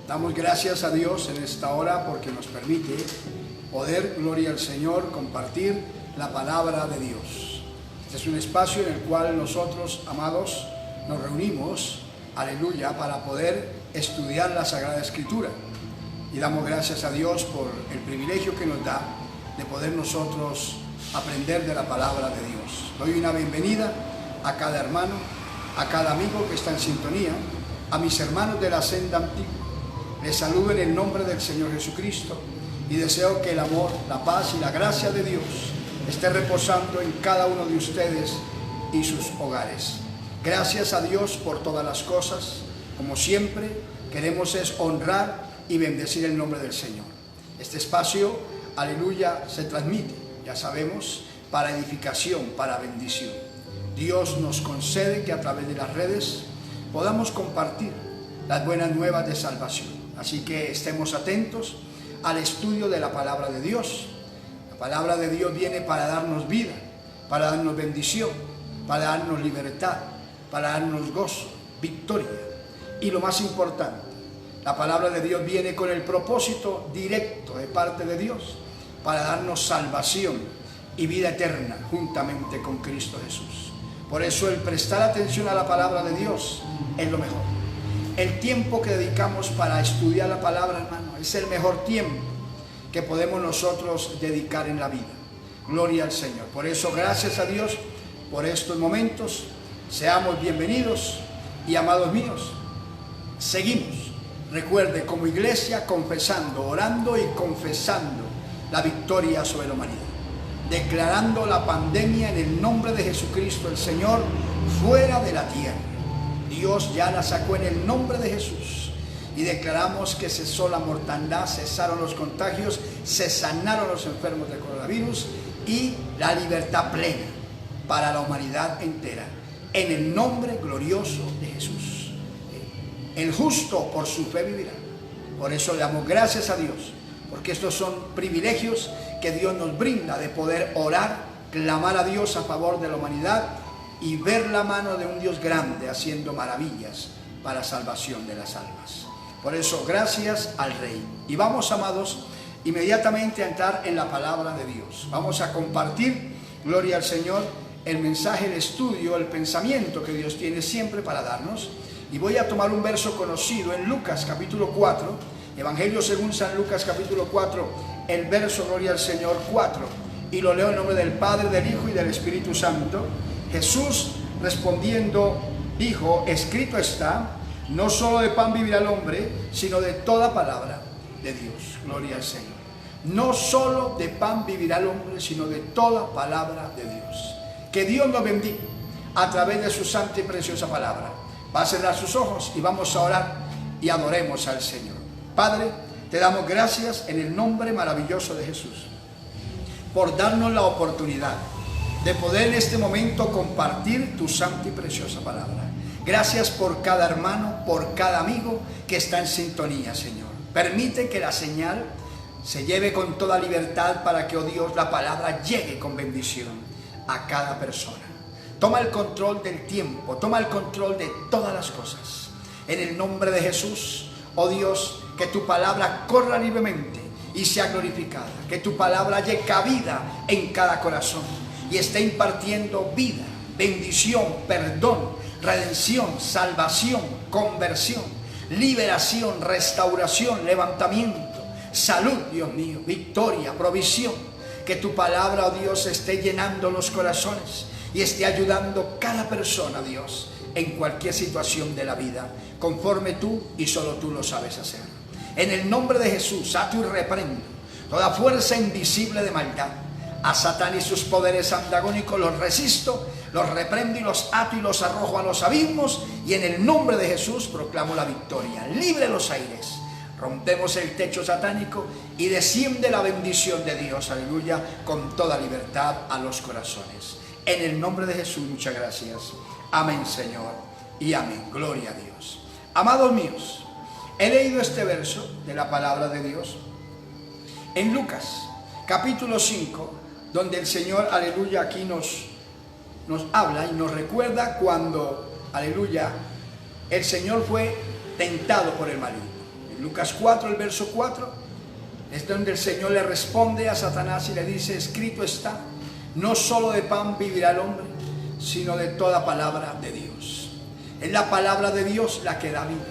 Damos gracias a Dios en esta hora porque nos permite poder, gloria al Señor, compartir la palabra de Dios. Este es un espacio en el cual nosotros, amados, nos reunimos, aleluya, para poder estudiar la Sagrada Escritura. Y damos gracias a Dios por el privilegio que nos da de poder nosotros aprender de la palabra de Dios. Doy una bienvenida a cada hermano, a cada amigo que está en sintonía, a mis hermanos de la senda antigua. Les saludo en el nombre del Señor Jesucristo y deseo que el amor, la paz y la gracia de Dios esté reposando en cada uno de ustedes y sus hogares. Gracias a Dios por todas las cosas. Como siempre, queremos es honrar y bendecir el nombre del Señor. Este espacio, aleluya, se transmite, ya sabemos, para edificación, para bendición. Dios nos concede que a través de las redes podamos compartir las buenas nuevas de salvación. Así que estemos atentos al estudio de la palabra de Dios. La palabra de Dios viene para darnos vida, para darnos bendición, para darnos libertad, para darnos gozo, victoria. Y lo más importante, la palabra de Dios viene con el propósito directo de parte de Dios para darnos salvación y vida eterna juntamente con Cristo Jesús. Por eso el prestar atención a la palabra de Dios es lo mejor. El tiempo que dedicamos para estudiar la palabra, hermano, es el mejor tiempo que podemos nosotros dedicar en la vida. Gloria al Señor. Por eso, gracias a Dios por estos momentos. Seamos bienvenidos y amados míos, seguimos. Recuerde, como iglesia, confesando, orando y confesando la victoria sobre la humanidad. Declarando la pandemia en el nombre de Jesucristo, el Señor, fuera de la tierra. Dios ya la sacó en el nombre de Jesús. Y declaramos que cesó la mortandad, cesaron los contagios, se sanaron los enfermos de coronavirus y la libertad plena para la humanidad entera. En el nombre glorioso de Jesús. El justo por su fe vivirá. Por eso le damos gracias a Dios, porque estos son privilegios que Dios nos brinda de poder orar, clamar a Dios a favor de la humanidad y ver la mano de un Dios grande haciendo maravillas para la salvación de las almas. Por eso, gracias al Rey. Y vamos, amados, inmediatamente a entrar en la palabra de Dios. Vamos a compartir, gloria al Señor, el mensaje, el estudio, el pensamiento que Dios tiene siempre para darnos. Y voy a tomar un verso conocido en Lucas capítulo 4, Evangelio según San Lucas capítulo 4, el verso, gloria al Señor, 4. Y lo leo en nombre del Padre, del Hijo y del Espíritu Santo. Jesús respondiendo dijo: escrito está, no solo de pan vivirá el hombre, sino de toda palabra de Dios. Gloria al Señor. No solo de pan vivirá el hombre, sino de toda palabra de Dios. Que Dios nos bendiga a través de su santa y preciosa palabra. Va a cerrar sus ojos y vamos a orar y adoremos al Señor. Padre, te damos gracias en el nombre maravilloso de Jesús por darnos la oportunidad de poder en este momento compartir tu santa y preciosa palabra. Gracias por cada hermano, por cada amigo que está en sintonía, Señor. Permite que la señal se lleve con toda libertad para que, oh Dios, la palabra llegue con bendición a cada persona. Toma el control del tiempo, toma el control de todas las cosas. En el nombre de Jesús, oh Dios, que tu palabra corra libremente y sea glorificada. Que tu palabra llegue cabida en cada corazón y esté impartiendo vida, bendición, perdón, redención, salvación, conversión, liberación, restauración, levantamiento, salud, Dios mío, victoria, provisión. Que tu palabra, oh Dios, esté llenando los corazones y esté ayudando cada persona, Dios, en cualquier situación de la vida, conforme tú y solo tú lo sabes hacer. En el nombre de Jesús, ato y reprendo toda fuerza invisible de maldad. A Satán y sus poderes antagónicos los resisto, los reprendo y los ato y los arrojo a los abismos. Y en el nombre de Jesús proclamo la victoria. Libre los aires. Rompemos el techo satánico y desciende la bendición de Dios, aleluya, con toda libertad a los corazones. En el nombre de Jesús, muchas gracias. Amén, Señor, y amén. Gloria a Dios. Amados míos, he leído este verso de la palabra de Dios en Lucas, capítulo 5, donde el Señor, aleluya, aquí nos habla y nos recuerda cuando, aleluya, el Señor fue tentado por el maligno. Lucas 4, el verso 4, es donde el Señor le responde a Satanás y le dice: escrito está, no solo de pan vivirá el hombre, sino de toda palabra de Dios. Es la palabra de Dios la que da vida.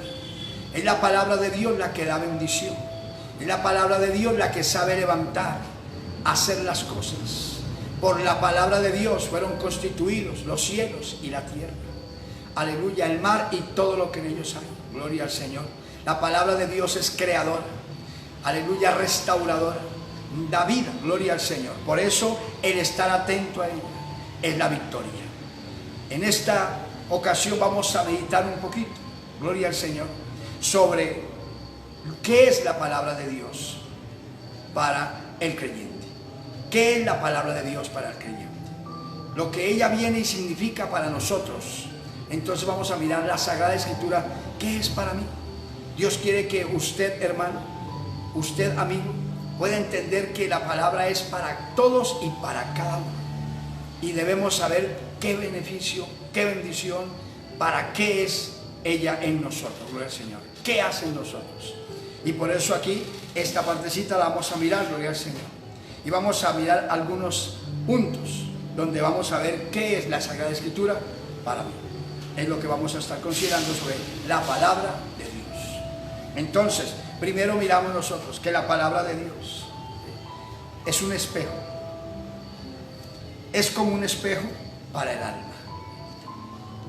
Es la palabra de Dios la que da bendición. Es la palabra de Dios la que sabe levantar, hacer las cosas. Por la palabra de Dios fueron constituidos los cielos y la tierra. Aleluya, el mar y todo lo que en ellos hay. Gloria al Señor. La palabra de Dios es creadora. Aleluya, restauradora. Da vida, gloria al Señor. Por eso el estar atento a ella es la victoria. En esta ocasión vamos a meditar un poquito, gloria al Señor, sobre qué es la palabra de Dios para el creyente. ¿Qué es la palabra de Dios para el creyente? Lo que ella viene y significa para nosotros. Entonces vamos a mirar la Sagrada Escritura. ¿Qué es para mí? Dios quiere que usted, hermano, usted, amigo, pueda entender que la palabra es para todos y para cada uno. Y debemos saber qué beneficio, qué bendición, para qué es ella en nosotros, gloria al Señor. ¿Qué hace en nosotros? Y por eso aquí, esta partecita la vamos a mirar, gloria al Señor. Y vamos a mirar algunos puntos donde vamos a ver qué es la Sagrada Escritura para mí. Es lo que vamos a estar considerando sobre la palabra de Dios. Entonces, primero miramos nosotros que la palabra de Dios es un espejo. Es como un espejo para el alma.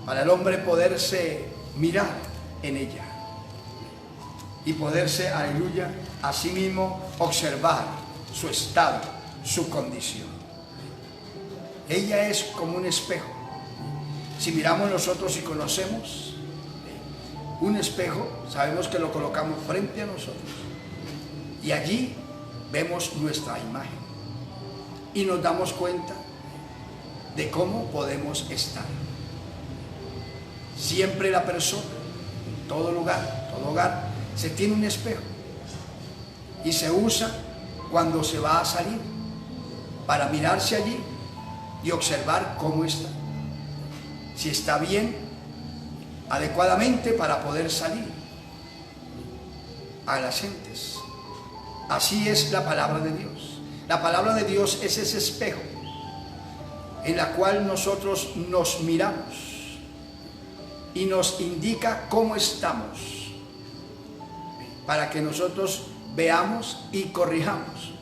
Para el hombre poderse mirar en ella. Y poderse, aleluya, a sí mismo observar su estado, su condición. Ella es como un espejo. Si miramos nosotros y conocemos un espejo, sabemos que lo colocamos frente a nosotros y allí vemos nuestra imagen y nos damos cuenta de cómo podemos estar. Siempre la persona, en todo lugar, todo hogar, se tiene un espejo y se usa cuando se va a salir para mirarse allí y observar cómo está. Si está bien, adecuadamente para poder salir a las gentes. Así es la palabra de Dios. La palabra de Dios es ese espejo en la cual nosotros nos miramos y nos indica cómo estamos para que nosotros veamos y corrijamos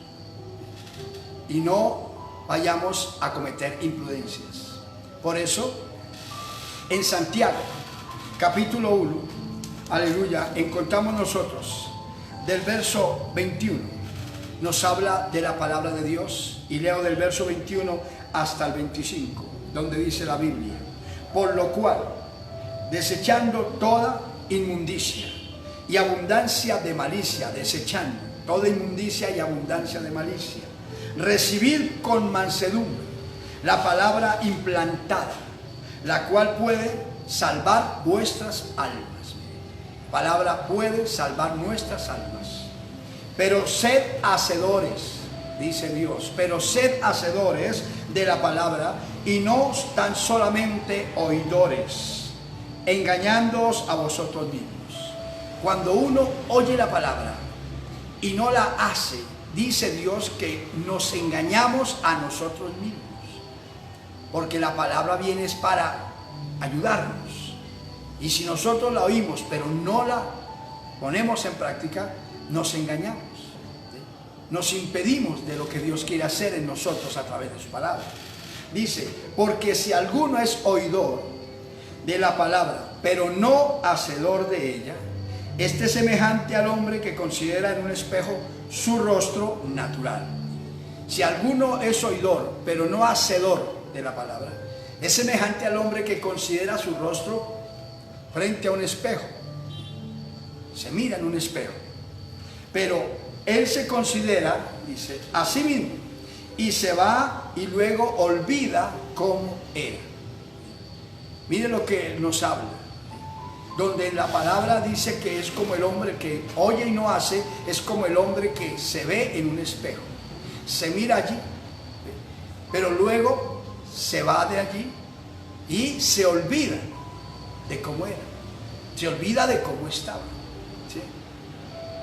y no vayamos a cometer imprudencias. Por eso en Santiago capítulo 1, aleluya, encontramos nosotros del verso 21, nos habla de la palabra de Dios, y leo del verso 21 hasta el 25, donde dice la Biblia: por lo cual, desechando toda inmundicia y abundancia de malicia, desechando toda inmundicia y abundancia de malicia, recibid con mansedumbre la palabra implantada, la cual puede salvar vuestras almas. Palabra puede salvar nuestras almas. Pero sed hacedores, dice Dios, pero sed hacedores de la palabra y no tan solamente oidores, engañándoos a vosotros mismos. Cuando uno oye la palabra y no la hace, dice Dios que nos engañamos a nosotros mismos. Porque la palabra viene es para ayudarnos. Y si nosotros la oímos pero no la ponemos en práctica, nos engañamos. Nos impedimos de lo que Dios quiere hacer en nosotros a través de su palabra. Dice: porque si alguno es oidor de la palabra, pero no hacedor de ella, este es semejante al hombre que considera en un espejo su rostro natural. Si alguno es oidor, pero no hacedor de la palabra, es semejante al hombre que considera su rostro frente a un espejo. Se mira en un espejo, pero él se considera, dice, a sí mismo, y se va y luego olvida cómo era. Mire lo que nos habla, donde la palabra dice que es como el hombre que oye y no hace, es como el hombre que se ve en un espejo, se mira allí, pero luego se va de allí y se olvida de cómo era, se olvida de cómo estaba, ¿sí?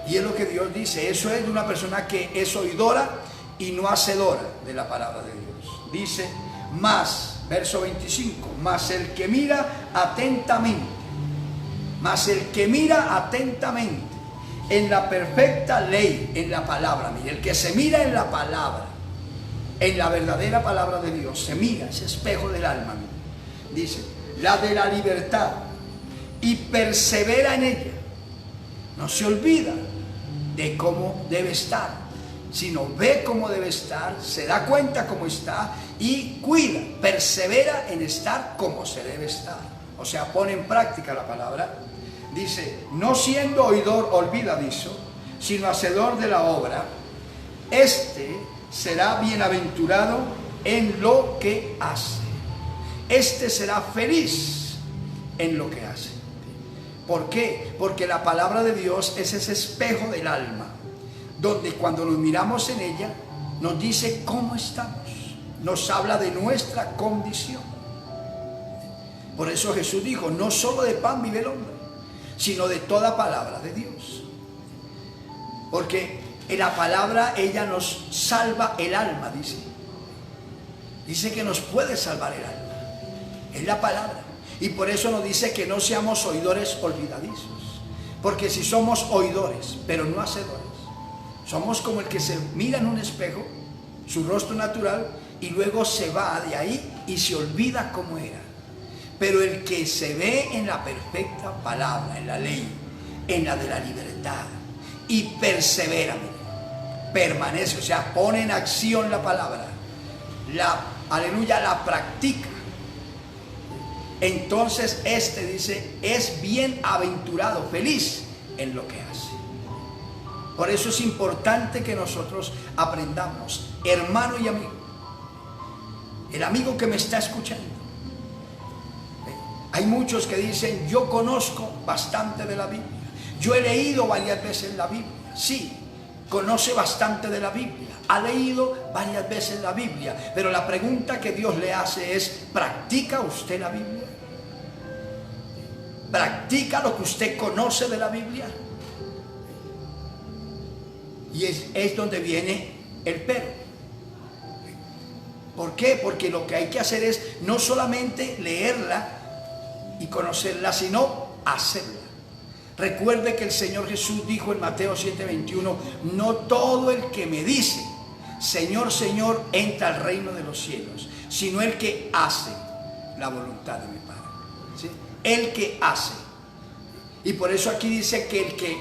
Y es lo que Dios dice. Eso es de una persona que es oidora y no hacedora de la palabra de Dios. Dice, más, verso 25, más el que mira atentamente, en la perfecta ley, en la palabra. Mire, el que se mira en la palabra, en la verdadera palabra de Dios, se mira, ese espejo del alma, mire, dice, la de la libertad, y persevera en ella. No se olvida de cómo debe estar, sino ve cómo debe estar, se da cuenta cómo está y cuida, persevera en estar como se debe estar. O sea, pone en práctica la palabra. Dice, no siendo oidor olvidadizo, sino hacedor de la obra, este será bienaventurado en lo que hace. Este será feliz en lo que hace. ¿Por qué? Porque la palabra de Dios es ese espejo del alma, donde cuando nos miramos en ella, nos dice cómo estamos, nos habla de nuestra condición. Por eso Jesús dijo, no solo de pan vive el hombre, sino de toda palabra de Dios. Porque en la palabra ella nos salva el alma, dice. Dice que nos puede salvar el alma. Es la palabra. Y por eso nos dice que no seamos oidores olvidadizos. Porque si somos oidores, pero no hacedores, somos como el que se mira en un espejo, su rostro natural, y luego se va de ahí y se olvida cómo era. Pero el que se ve en la perfecta palabra, en la ley, en la de la libertad, y persevera, permanece, o sea, pone en acción la palabra, aleluya, la practica. Entonces este dice, es bienaventurado, feliz en lo que hace. Por eso es importante que nosotros aprendamos, hermano y amigo, el amigo que me está escuchando. Hay muchos que dicen, yo conozco bastante de la Biblia, yo he leído varias veces la Biblia. Sí, conoce bastante de la Biblia, ha leído varias veces la Biblia, pero la pregunta que Dios le hace es, ¿practica usted la Biblia? ¿Practica lo que usted conoce de la Biblia? Y es donde viene el pero. ¿Por qué? Porque lo que hay que hacer es no solamente leerla y conocerla, sino hacerla. Recuerde que el Señor Jesús dijo en Mateo 7:21, no todo el que me dice, Señor, Señor, entra al reino de los cielos, sino el que hace la voluntad de mi Padre. ¿Sí? El que hace. Y por eso aquí dice que el que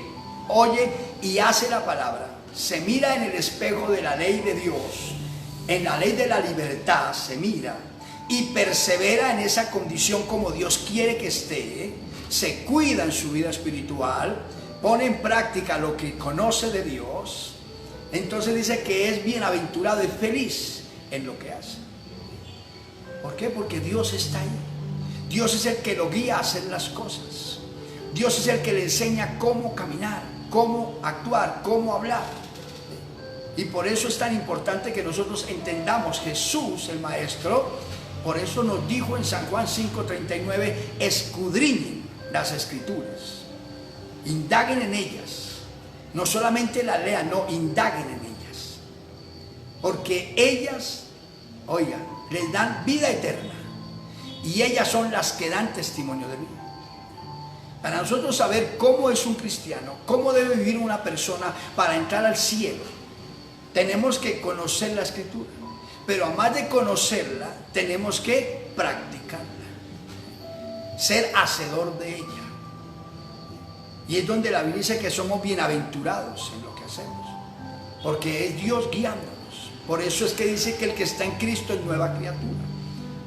oye y hace la palabra, se mira en el espejo de la ley de Dios, en la ley de la libertad se mira y persevera en esa condición como Dios quiere que esté, se cuida en su vida espiritual, pone en práctica lo que conoce de Dios, entonces dice que es bienaventurado y feliz en lo que hace. ¿Por qué? Porque Dios está ahí. Dios es el que lo guía a hacer las cosas. Dios es el que le enseña cómo caminar, cómo actuar, cómo hablar. Y por eso es tan importante que nosotros entendamos Jesús, el Maestro. Por eso nos dijo en San Juan 5:39, escudriñen las Escrituras, indaguen en ellas, no solamente las lean, no, indaguen en ellas, porque ellas, oigan, les dan vida eterna y ellas son las que dan testimonio de mí. Para nosotros saber cómo es un cristiano, cómo debe vivir una persona para entrar al cielo, tenemos que conocer la Escritura, pero además de conocerla, tenemos que practicarla, ser hacedor de ella. Y es donde la Biblia dice que somos bienaventurados en lo que hacemos, porque es Dios guiándonos. Por eso es que dice que el que está en Cristo es nueva criatura.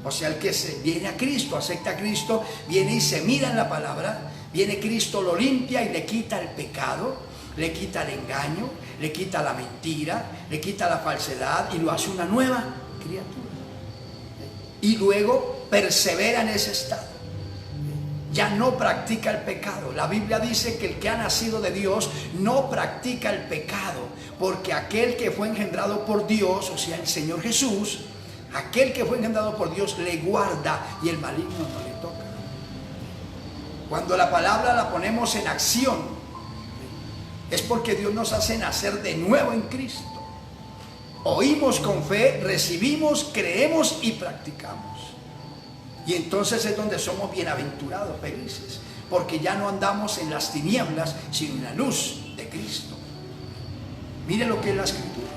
O sea, el que viene a Cristo, acepta a Cristo, viene y se mira en la palabra, viene Cristo, lo limpia y le quita el pecado, le quita el engaño, le quita la mentira, le quita la falsedad y lo hace una nueva criatura. Y luego persevera en ese estado. Ya no practica el pecado. La Biblia dice que el que ha nacido de Dios no practica el pecado, porque aquel que fue engendrado por Dios, o sea, el Señor Jesús, aquel que fue engendrado por Dios le guarda y el maligno no le toca. Cuando la palabra la ponemos en acción, Es porque Dios nos hace nacer de nuevo en Cristo. Oímos con fe, recibimos, creemos y practicamos. Y entonces es donde somos bienaventurados, felices, porque ya no andamos en las tinieblas, sino en la luz de Cristo. Mire lo que es la Escritura,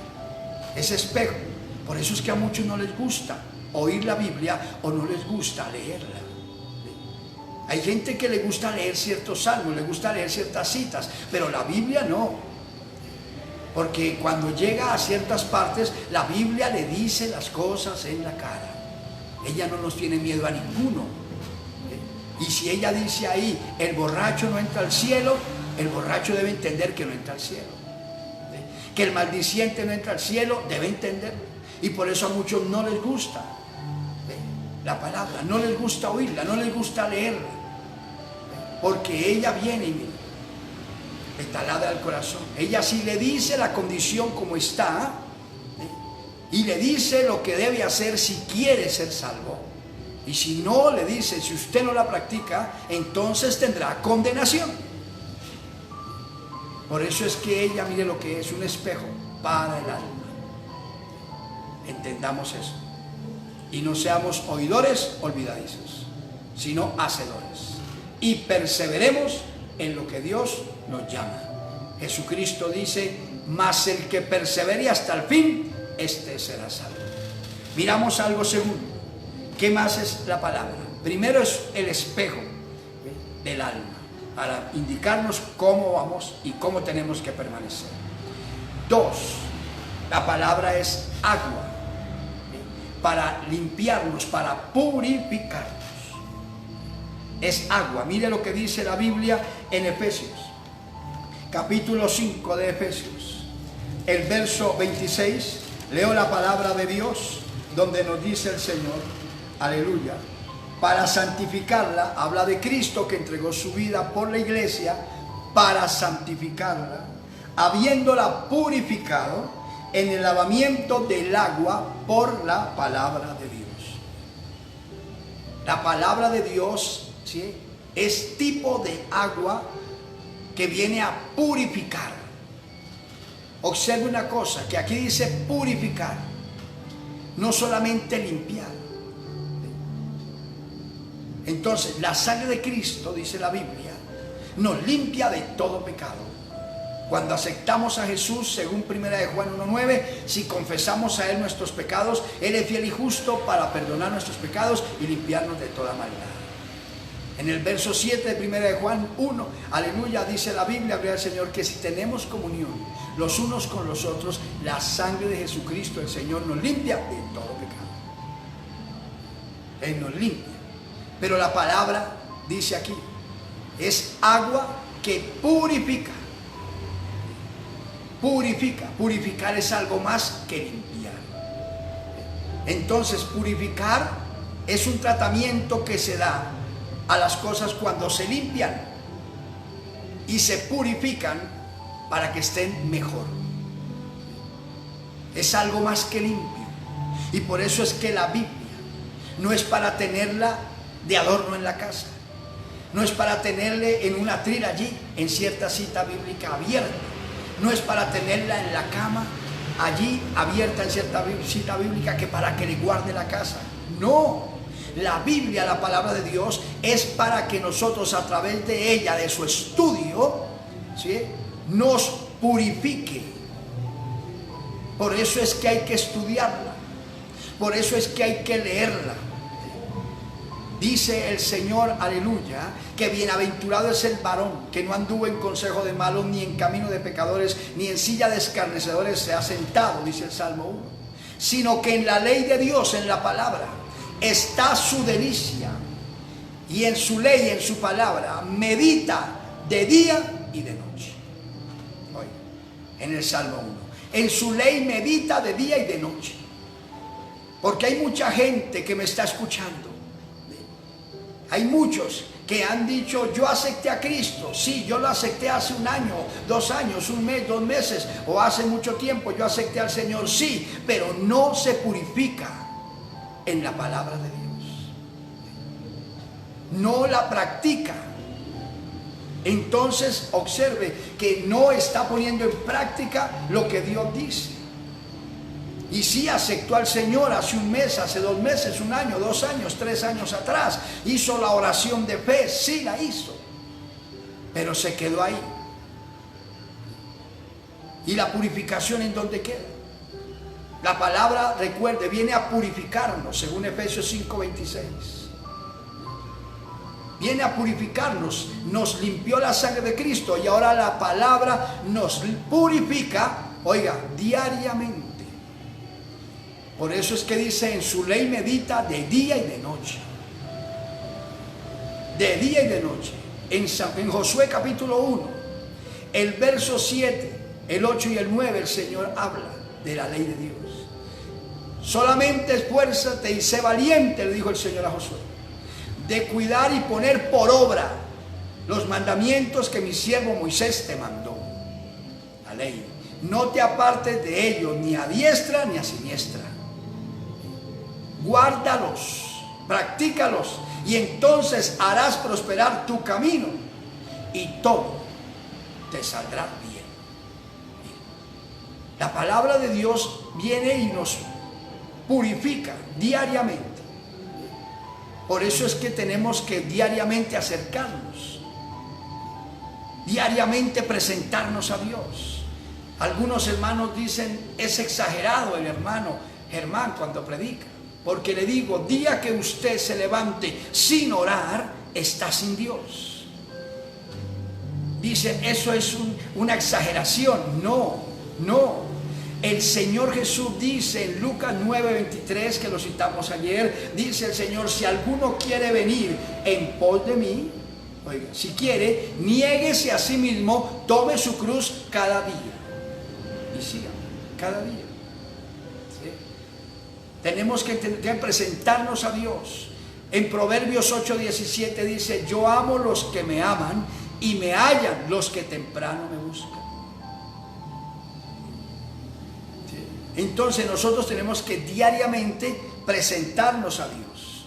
es espejo. Por eso es que a muchos no les gusta oír la Biblia o no les gusta leerla. Hay gente que le gusta leer ciertos salmos, le gusta leer ciertas citas, pero la Biblia no. Porque cuando llega a ciertas partes, la Biblia le dice las cosas en la cara. Ella no nos tiene miedo a ninguno. Y si ella dice ahí, el borracho no entra al cielo, el borracho debe entender que no entra al cielo. Que el maldiciente no entra al cielo, debe entender. Y por eso a muchos no les gusta la palabra, no les gusta oírla, no les gusta leerla. Porque ella viene y le taladra al corazón. Ella sí le dice la condición como está, y le dice lo que debe hacer si quiere ser salvo. Y si no, le dice, si usted no la practica, entonces tendrá condenación. Por eso es que ella, mire lo que es un espejo para el alma. Entendamos eso. Y no seamos oidores olvidadizos, sino hacedores. Y perseveremos en lo que Dios nos llama. Jesucristo dice, mas el que persevere hasta el fin, este será salvo. Miramos algo segundo. ¿Qué más es la palabra? Primero es el espejo del alma, para indicarnos cómo vamos y cómo tenemos que permanecer. Dos, la palabra es agua, para limpiarnos, para purificarnos. Es agua. Mire lo que dice la Biblia en Efesios, capítulo 5 de Efesios, el verso 26. Leo la palabra de Dios, donde nos dice el Señor, aleluya, para santificarla. Habla de Cristo que entregó su vida por la iglesia para santificarla, habiéndola purificado en el lavamiento del agua por la palabra de Dios. La palabra de Dios, ¿sí?, es tipo de agua que viene a purificar. Observe una cosa, que aquí dice purificar, no solamente limpiar. Entonces, la sangre de Cristo, dice la Biblia, nos limpia de todo pecado. Cuando aceptamos a Jesús, según 1 de Juan 1:9, si confesamos a Él nuestros pecados, Él es fiel y justo para perdonar nuestros pecados y limpiarnos de toda maldad. En el verso 7 de 1 de Juan 1, aleluya, dice la Biblia, gloria al Señor, que si tenemos comunión los unos con los otros, la sangre de Jesucristo, el Señor, nos limpia de todo pecado. Él nos limpia. Pero la palabra, dice aquí, es agua que purifica. Purifica. Purificar es algo más que limpiar. Entonces, purificar es un tratamiento que se da a las cosas cuando se limpian y se purifican para que estén mejor. Es algo más que limpio. Y por eso es que la Biblia no es para tenerla de adorno en la casa, no es para tenerle en un atril allí, en cierta cita bíblica abierta, no es para tenerla en la cama allí abierta en cierta cita bíblica que para que le guarde la casa. No. La Biblia, la palabra de Dios, es para que nosotros a través de ella, de su estudio, ¿sí?, nos purifique. Por eso es que hay que estudiarla, por eso es que hay que leerla. Dice el Señor, aleluya, que bienaventurado es el varón que no anduvo en consejo de malos, ni en camino de pecadores, ni en silla de escarnecedores se ha sentado, dice el Salmo 1, sino que en la ley de Dios, en la palabra, está su delicia, y en su ley, en su palabra, medita de día y de noche. Oye, en el Salmo 1, en su ley medita de día y de noche. Porque hay mucha gente que me está escuchando. Hay muchos que han dicho, yo acepté a Cristo. Sí, yo lo acepté hace 1 año, 2 años, 1 mes, 2 meses, o hace mucho tiempo yo acepté al Señor. Sí, pero no se purifica en la palabra de Dios, no la practica. entonces observe que no está poniendo en práctica lo que Dios dice. Y sí aceptó al Señor hace un mes, hace 2 meses, 1 año, 2 años, 3 años atrás. Hizo la oración de fe, sí la hizo, pero se quedó ahí. ¿Y la purificación en dónde queda? La palabra, recuerde, viene a purificarnos, según Efesios 5:26. Viene a purificarnos, nos limpió la sangre de Cristo y ahora la palabra nos purifica, oiga, diariamente. Por eso es que dice, en su ley medita de día y de noche. De día y de noche. En Josué capítulo 1, el verso 7, el 8 y el 9, el Señor habla de la ley de Dios. Solamente esfuérzate y sé valiente, le dijo el Señor a Josué, de cuidar y poner por obra los mandamientos que mi siervo Moisés te mandó. La ley. No te apartes de ellos ni a diestra ni a siniestra. Guárdalos, practícalos, y entonces harás prosperar tu camino y todo te saldrá bien. La palabra de Dios viene y nos purifica diariamente. Por eso es que tenemos que diariamente acercarnos, diariamente presentarnos a Dios. Algunos hermanos dicen, es exagerado el hermano Germán cuando predica, porque le digo, día que usted se levante sin orar, está sin Dios. Dice, eso es una exageración. No, no. El Señor Jesús dice en Lucas 9:23, que lo citamos ayer, dice el Señor, si alguno quiere venir en pos de mí, oiga, si quiere, niéguese a sí mismo, tome su cruz cada día y siga cada día. ¿Sí? Tenemos que presentarnos a Dios. En Proverbios 8:17 dice, yo amo los que me aman y me hallan los que temprano me buscan. Entonces nosotros tenemos que diariamente presentarnos a Dios,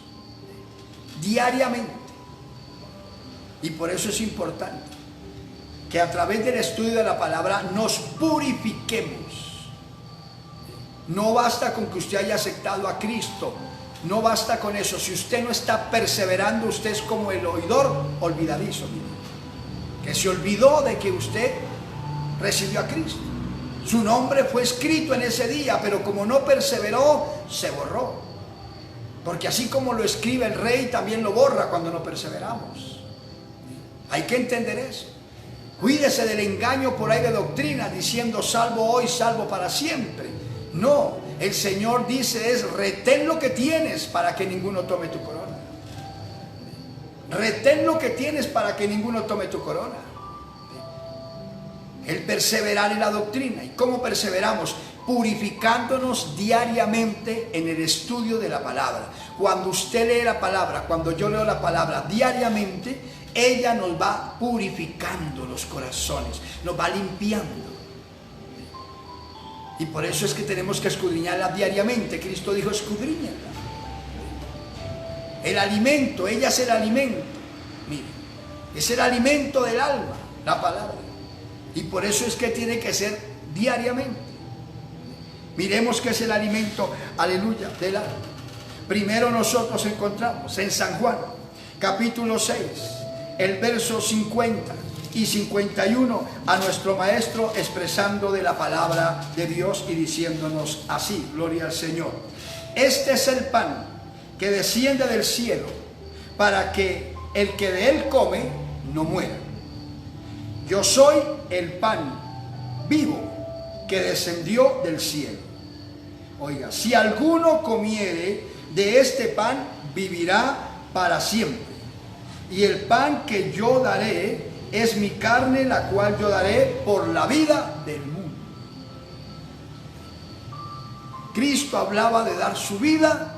diariamente. Y por eso es importante que a través del estudio de la palabra nos purifiquemos. No basta con que usted haya aceptado a Cristo, no basta con eso. Si usted no está perseverando, usted es como el oidor olvidadizo, que se olvidó de que usted recibió a Cristo. Su nombre fue escrito en ese día, pero como no perseveró, se borró. Porque así como lo escribe el rey, también lo borra cuando no perseveramos. Hay que entender eso. Cuídese del engaño por ahí de doctrina, diciendo salvo hoy, salvo para siempre. No, el Señor dice es retén lo que tienes para que ninguno tome tu corona. Retén lo que tienes para que ninguno tome tu corona. El perseverar en la doctrina. ¿Y cómo perseveramos? Purificándonos diariamente en el estudio de la palabra. Cuando usted lee la palabra, cuando yo leo la palabra diariamente, ella nos va purificando los corazones, nos va limpiando. Y por eso es que tenemos que escudriñarla diariamente. Cristo dijo, escudriñala. El alimento, ella es el alimento. Mire, es el alimento del alma, la palabra. Y por eso es que tiene que ser diariamente. Miremos qué es el alimento, aleluya, del alma. Primero nosotros encontramos en San Juan, capítulo 6, el verso 50 y 51, a nuestro maestro expresando de la palabra de Dios y diciéndonos así, gloria al Señor. Este es el pan que desciende del cielo, para que el que de él come no muera. Yo soy el pan vivo que descendió del cielo. Oiga, si alguno comiere de este pan, vivirá para siempre. Y el pan que yo daré es mi carne, la cual yo daré por la vida del mundo. Cristo hablaba de dar su vida,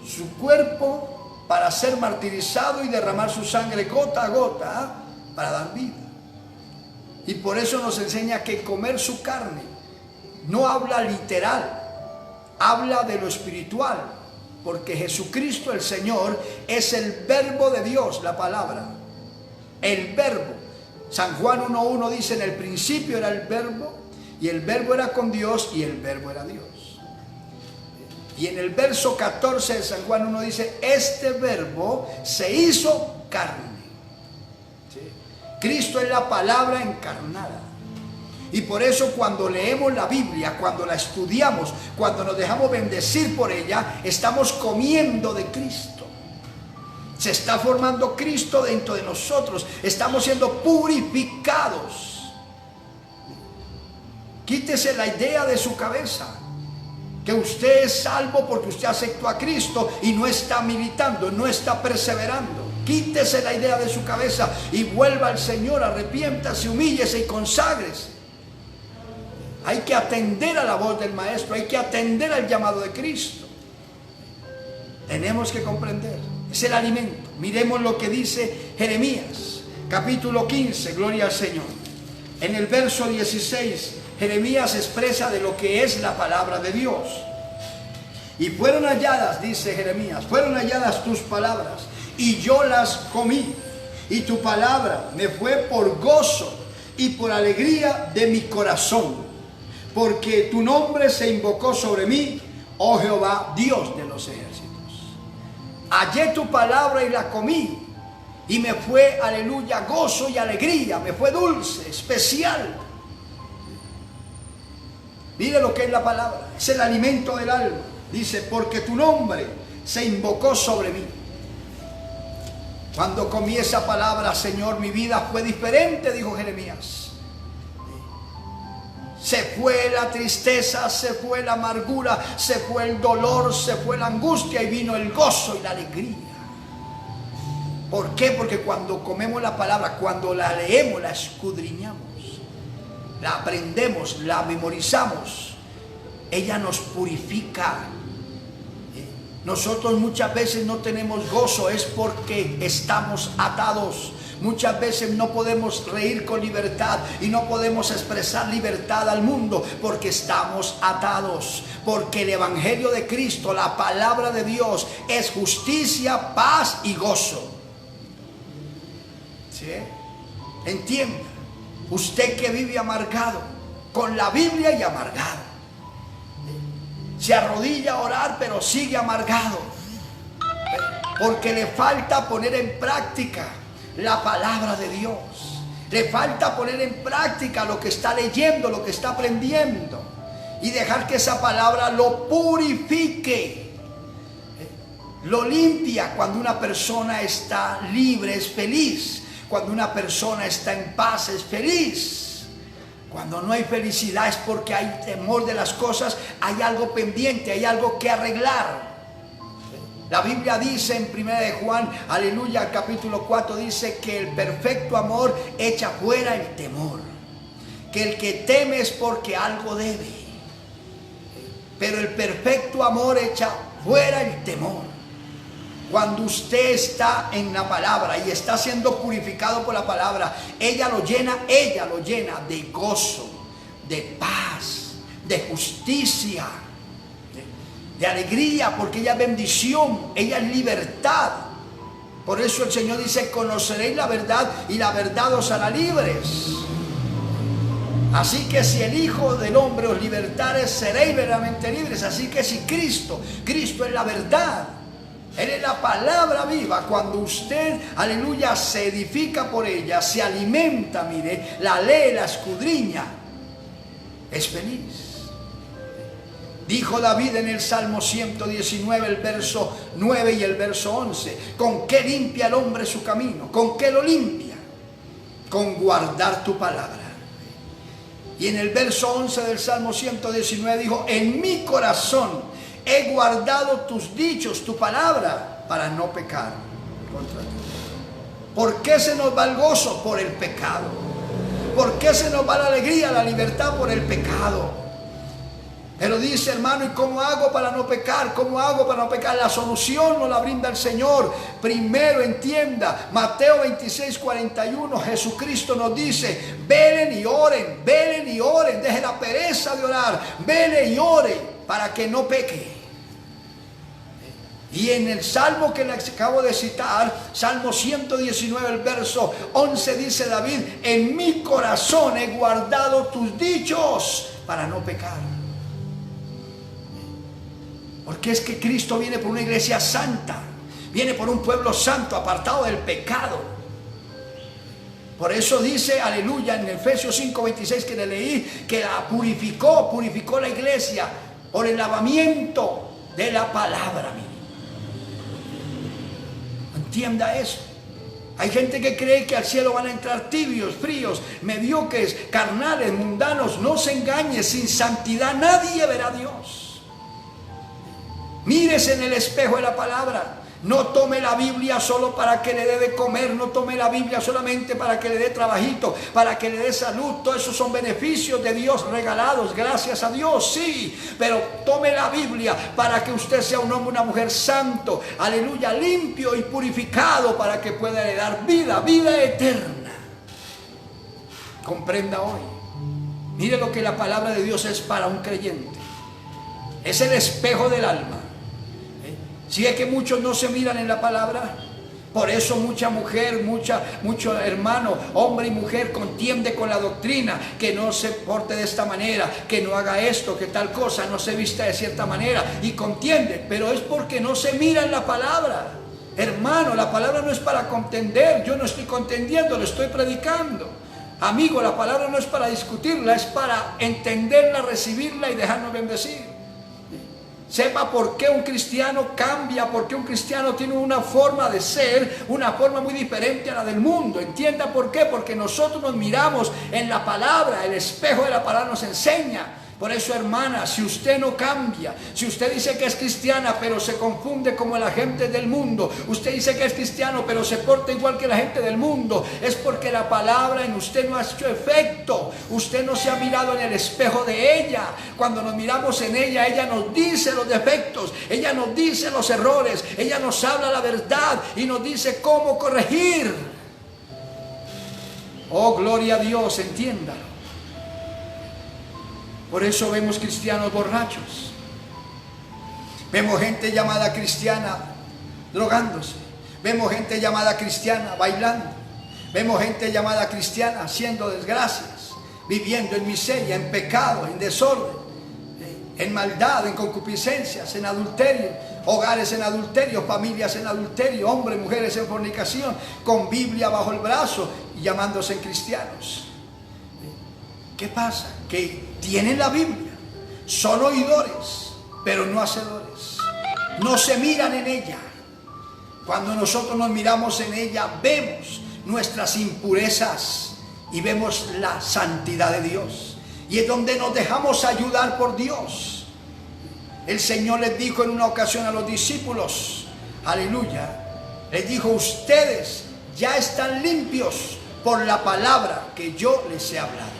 su cuerpo, para ser martirizado y derramar su sangre gota a gota para dar vida. Y por eso nos enseña que comer su carne no habla literal, habla de lo espiritual, porque Jesucristo el Señor es el verbo de Dios, la palabra, el verbo. San Juan 1:1 dice: en el principio era el verbo, y el verbo era con Dios, y el verbo era Dios. Y en el verso 14 de San Juan 1 dice: este verbo se hizo carne. ¿Sí? Cristo es la palabra encarnada. Y por eso cuando leemos la Biblia, cuando la estudiamos, cuando nos dejamos bendecir por ella, estamos comiendo de Cristo. Se está formando Cristo dentro de nosotros. Estamos siendo purificados. Quítese la idea de su cabeza que usted es salvo porque usted aceptó a Cristo y no está militando, no está perseverando. Quítese la idea de su cabeza y vuelva al Señor, arrepiéntase, humíllese y conságrese. Hay que atender a la voz del Maestro, hay que atender al llamado de Cristo. Tenemos que comprender, es el alimento. Miremos lo que dice Jeremías, capítulo 15, gloria al Señor. En el verso 16, Jeremías expresa de lo que es la palabra de Dios. Y fueron halladas, dice Jeremías, fueron halladas tus palabras, y yo las comí. Y tu palabra me fue por gozo y por alegría de mi corazón, porque tu nombre se invocó sobre mí, oh Jehová, Dios de los ejércitos. Hallé tu palabra y la comí, y me fue, aleluya, gozo y alegría, me fue dulce, especial. Mire lo que es la palabra, es el alimento del alma. Dice: porque tu nombre se invocó sobre mí. Cuando comí esa palabra, Señor, mi vida fue diferente, dijo Jeremías. Se fue la tristeza, se fue la amargura, se fue el dolor, se fue la angustia y vino el gozo y la alegría. ¿Por qué? Porque cuando comemos la palabra, cuando la leemos, la escudriñamos, la aprendemos, la memorizamos, ella nos purifica. Nosotros muchas veces no tenemos gozo, es porque estamos atados. Muchas veces no podemos reír con libertad y no podemos expresar libertad al mundo porque estamos atados. Porque el Evangelio de Cristo, la palabra de Dios, es justicia, paz y gozo. ¿Sí? Entienda, usted que vive amargado, con la Biblia y amargado, se arrodilla a orar pero sigue amargado, porque le falta poner en práctica la palabra de Dios. Le falta poner en práctica lo que está leyendo, lo que está aprendiendo, y dejar que esa palabra lo purifique, lo limpia. Cuando una persona está libre es feliz. Cuando una persona está en paz es feliz. Cuando no hay felicidad es porque hay temor de las cosas, hay algo pendiente, hay algo que arreglar. La Biblia dice en 1 de Juan, aleluya, capítulo 4, dice que el perfecto amor echa fuera el temor. Que el que teme es porque algo debe. Pero el perfecto amor echa fuera el temor. Cuando usted está en la palabra y está siendo purificado por la palabra, ella lo llena de gozo, de paz, de justicia, de alegría, porque ella es bendición, ella es libertad. Por eso el Señor dice: conoceréis la verdad y la verdad os hará libres. Así que si el Hijo del Hombre os libertare, seréis verdaderamente libres. Así que si Cristo es la verdad, Él es la palabra viva. Cuando usted, aleluya, se edifica por ella, se alimenta, mire, la lee, la escudriña, es feliz. Dijo David en el Salmo 119, el verso 9 y el verso 11: ¿con qué limpia el hombre su camino? ¿Con qué lo limpia? Con guardar tu palabra. Y en el verso 11 del Salmo 119 dijo: en mi corazón he guardado tus dichos, tu palabra, para no pecar contra ti. ¿Por qué se nos va el gozo? Por el pecado. ¿Por qué se nos va la alegría, la libertad? Por el pecado. Pero dice, hermano, ¿y cómo hago para no pecar? ¿Cómo hago para no pecar? La solución nos la brinda el Señor. Primero entienda, Mateo 26:41, Jesucristo nos dice: velen y oren, deje la pereza de orar, vele y ore para que no peque. Y en el salmo que les acabo de citar, Salmo 119, el verso 11, dice David: en mi corazón he guardado tus dichos para no pecar. Porque es que Cristo viene por una iglesia santa, viene por un pueblo santo, apartado del pecado. Por eso dice, aleluya, en Efesios 5:26 que le leí, que la purificó la iglesia por el lavamiento de la palabra. Entienda eso. Hay gente que cree que al cielo van a entrar tibios, fríos, mediocres, carnales, mundanos. No se engañe, sin santidad nadie verá a Dios. Mírese en el espejo de la palabra. No tome la Biblia solo para que le dé de comer, no tome la Biblia solamente para que le dé trabajito, para que le dé salud. Todo eso son beneficios de Dios regalados, gracias a Dios, sí. Pero tome la Biblia para que usted sea un hombre, una mujer santo, aleluya, limpio y purificado, para que pueda heredar vida eterna. Comprenda hoy. Mire lo que la palabra de Dios es para un creyente. Es el espejo del alma. Si es que muchos no se miran en la palabra, por eso mucha mujer, mucho hermano, hombre y mujer contiende con la doctrina, que no se porte de esta manera, que no haga esto, que tal cosa, no se vista de cierta manera, y contiende, pero es porque no se mira en la palabra. Hermano, la palabra no es para contender, yo no estoy contendiendo, lo estoy predicando. Amigo, la palabra no es para discutirla, es para entenderla, recibirla y dejarnos bendecir. Sepa por qué un cristiano cambia, por qué un cristiano tiene una forma de ser, una forma muy diferente a la del mundo. Entienda por qué, porque nosotros nos miramos en la palabra, el espejo de la palabra nos enseña. Por eso, hermana, si usted no cambia, si usted dice que es cristiana pero se confunde como la gente del mundo, usted dice que es cristiano pero se porta igual que la gente del mundo, es porque la palabra en usted no ha hecho efecto. Usted no se ha mirado en el espejo de ella. Cuando nos miramos en ella, ella nos dice los defectos, ella nos dice los errores, ella nos habla la verdad y nos dice cómo corregir. Oh, gloria a Dios, entiéndalo. Por eso vemos cristianos borrachos. Vemos gente llamada cristiana drogándose. Vemos gente llamada cristiana bailando. Vemos gente llamada cristiana haciendo desgracias, viviendo en miseria, en pecado, en desorden, en maldad, en concupiscencias, en adulterio, hogares en adulterio, familias en adulterio, hombres, mujeres en fornicación, con Biblia bajo el brazo y llamándose cristianos. ¿Qué pasa? Que tienen la Biblia, son oidores, pero no hacedores. No se miran en ella. Cuando nosotros nos miramos en ella, vemos nuestras impurezas y vemos la santidad de Dios. Y es donde nos dejamos ayudar por Dios. El Señor les dijo en una ocasión a los discípulos, aleluya, les dijo: ustedes ya están limpios por la palabra que yo les he hablado.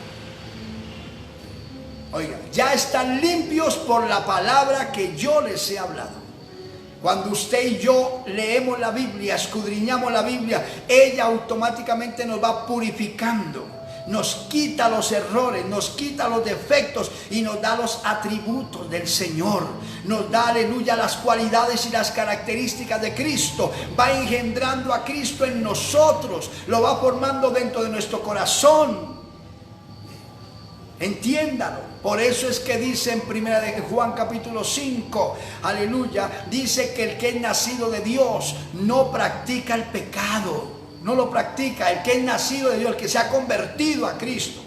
Oiga, ya están limpios por la palabra que yo les he hablado. Cuando usted y yo leemos la Biblia, escudriñamos la Biblia, ella automáticamente nos va purificando, nos quita los errores, nos quita los defectos y nos da los atributos del Señor. Nos da, aleluya, las cualidades y las características de Cristo. Va engendrando a Cristo en nosotros, lo va formando dentro de nuestro corazón. Entiéndalo. Por eso es que dice en primera de Juan capítulo 5, aleluya, dice que el que es nacido de Dios no practica el pecado, no lo practica. El que es nacido de Dios, el que se ha convertido a Cristo,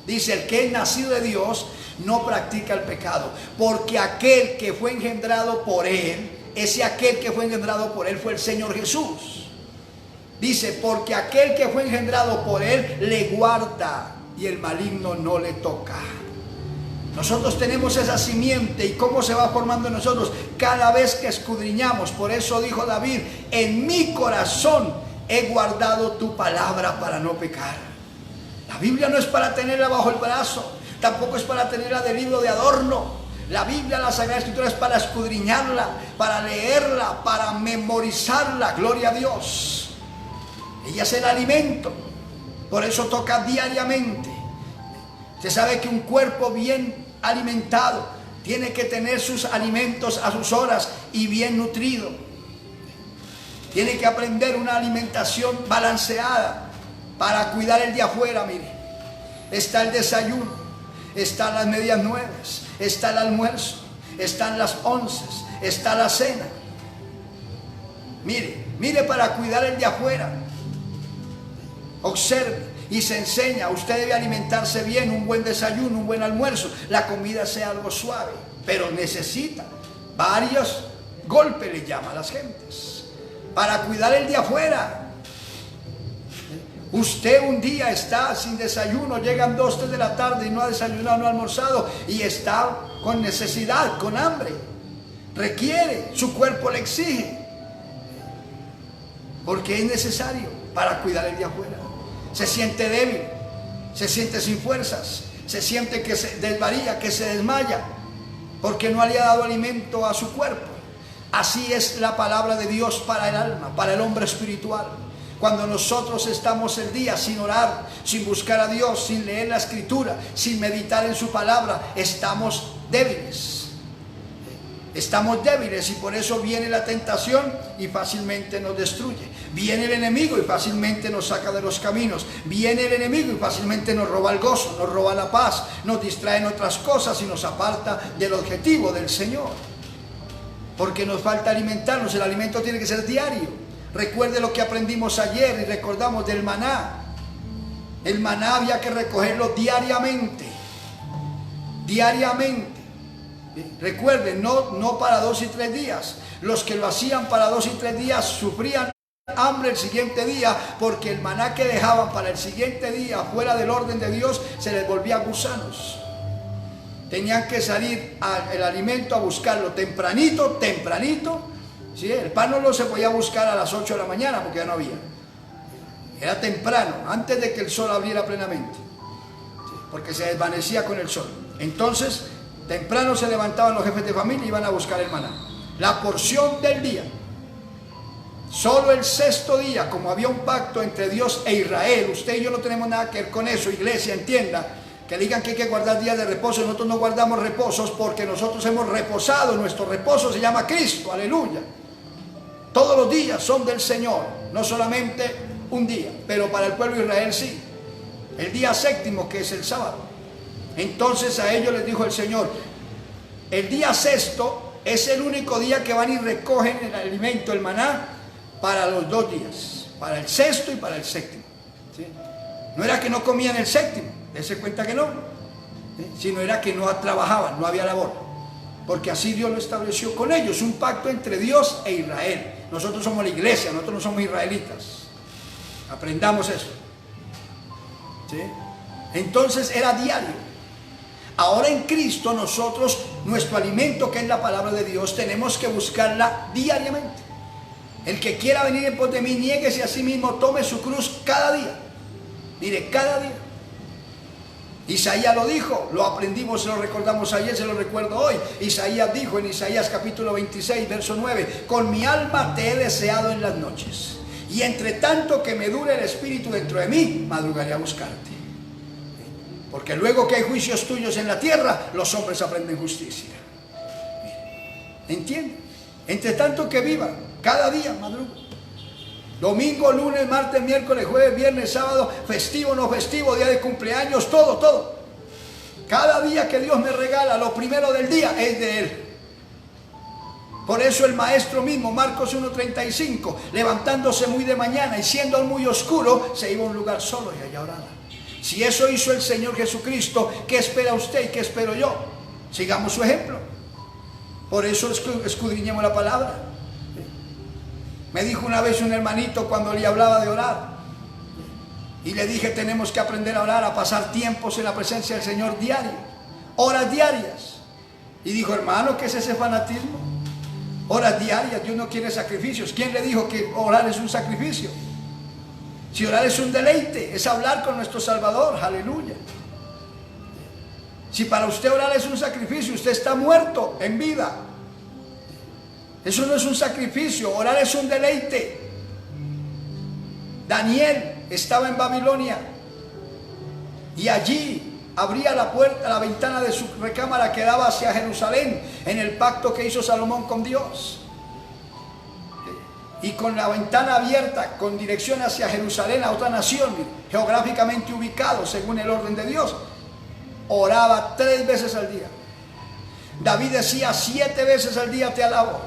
dice: el que es nacido de Dios no practica el pecado, porque aquel que fue engendrado por él, aquel que fue engendrado por él fue el Señor Jesús. Dice: porque aquel que fue engendrado por él le guarda y el maligno no le toca. Nosotros tenemos esa simiente. ¿Y cómo se va formando en nosotros? Cada vez que escudriñamos. Por eso dijo David: en mi corazón he guardado tu palabra para no pecar. La Biblia no es para tenerla bajo el brazo, tampoco es para tenerla de libro de adorno. La Biblia, la Sagrada Escritura, es para escudriñarla, para leerla, para memorizarla. Gloria a Dios. Ella es el alimento. Por eso toca diariamente. Usted sabe que un cuerpo bien alimentado tiene que tener sus alimentos a sus horas y bien nutrido. Tiene que aprender una alimentación balanceada para cuidar el de afuera. Mire, está el desayuno, están las medias nuevas, está el almuerzo, están las onces, está la cena. Mire para cuidar el de afuera. Observe y se enseña. Usted debe alimentarse bien, un buen desayuno, un buen almuerzo. La comida sea algo suave, pero necesita varios golpes, le llama a las gentes, para cuidar el de afuera. Usted un día está sin desayuno, llegan 2, 3 de la tarde y no ha desayunado, no ha almorzado y está con necesidad, con hambre. Requiere, su cuerpo le exige, porque es necesario para cuidar el de afuera. Se siente débil, se siente sin fuerzas, se siente que se desvaría, que se desmaya, porque no le ha dado alimento a su cuerpo. Así es la palabra de Dios para el alma, para el hombre espiritual. Cuando nosotros estamos el día sin orar, sin buscar a Dios, sin leer la Escritura, sin meditar en su palabra, estamos débiles. Estamos débiles y por eso viene la tentación y fácilmente nos destruye. Viene el enemigo y fácilmente nos saca de los caminos. Viene el enemigo y fácilmente nos roba el gozo, nos roba la paz, nos distrae en otras cosas y nos aparta del objetivo del Señor. Porque nos falta alimentarnos, el alimento tiene que ser diario. Recuerde lo que aprendimos ayer y recordamos del maná. El maná había que recogerlo diariamente. Diariamente. Recuerden, no para 2 y 3 días. Los que lo hacían para 2 y 3 días sufrían hambre el siguiente día, porque el maná que dejaban para el siguiente día fuera del orden de Dios se les volvía gusanos. Tenían que salir el alimento a buscarlo tempranito. ¿Sí? El pan no lo se podía buscar a las 8 de la mañana porque ya no había. Era temprano, antes de que el sol abriera plenamente, ¿sí? Porque se desvanecía con el sol. Entonces temprano se levantaban los jefes de familia y iban a buscar el maná. La porción del día. Solo el 6º día, como había un pacto entre Dios e Israel, usted y yo no tenemos nada que ver con eso, iglesia, entienda, que digan que hay que guardar días de reposo. Nosotros no guardamos reposos porque nosotros hemos reposado, nuestro reposo se llama Cristo, aleluya. Todos los días son del Señor, no solamente un día, pero para el pueblo de Israel sí. El día 7º, que es el sábado. Entonces a ellos les dijo el Señor, el día 6º es el único día que van y recogen el alimento, el maná, para los 2 días, para el 6º y para el 7º. ¿Sí? No era que no comían el 7º, dése cuenta que no, ¿sí? Sino era que no trabajaban, no había labor, porque así Dios lo estableció con ellos, un pacto entre Dios e Israel. Nosotros somos la iglesia, nosotros no somos israelitas, aprendamos eso. ¿Sí? Entonces era diario. Ahora en Cristo nosotros, nuestro alimento, que es la palabra de Dios, tenemos que buscarla diariamente. El que quiera venir en pos de mí, niéguese a sí mismo, tome su cruz cada día. Mire, cada día. Isaías lo dijo, lo aprendimos, se lo recordamos ayer, se lo recuerdo hoy. Isaías dijo en Isaías capítulo 26, verso 9, con mi alma te he deseado en las noches, y entre tanto que me dure el espíritu dentro de mí, madrugaré a buscarte. Porque luego que hay juicios tuyos en la tierra, los hombres aprenden justicia. ¿Entienden? Entre tanto que viva, cada día madruga. Domingo, lunes, martes, miércoles, jueves, viernes, sábado, festivo, no festivo, día de cumpleaños, todo. Cada día que Dios me regala, lo primero del día es de Él. Por eso el maestro mismo, Marcos 1:35, levantándose muy de mañana y siendo muy oscuro, se iba a un lugar solo y allá oraba. Si eso hizo el Señor Jesucristo, ¿qué espera usted y qué espero yo? Sigamos su ejemplo. Por eso escudriñemos la palabra. Me dijo una vez un hermanito cuando le hablaba de orar, y le dije, tenemos que aprender a orar, a pasar tiempos en la presencia del Señor diario, horas diarias. Y dijo, hermano, ¿qué es ese fanatismo? Horas diarias, Dios no quiere sacrificios. ¿Quién le dijo que orar es un sacrificio? Si orar es un deleite, es hablar con nuestro Salvador, aleluya. Si para usted orar es un sacrificio, usted está muerto en vida. Eso no es un sacrificio, orar es un deleite. Daniel estaba en Babilonia y allí abría la puerta, la ventana de su recámara que daba hacia Jerusalén, en el pacto que hizo Salomón con Dios. y con la ventana abierta, con dirección hacia Jerusalén, a otra nación, geográficamente ubicado según el orden de Dios, oraba 3 veces al día. David decía 7 veces al día te alabo.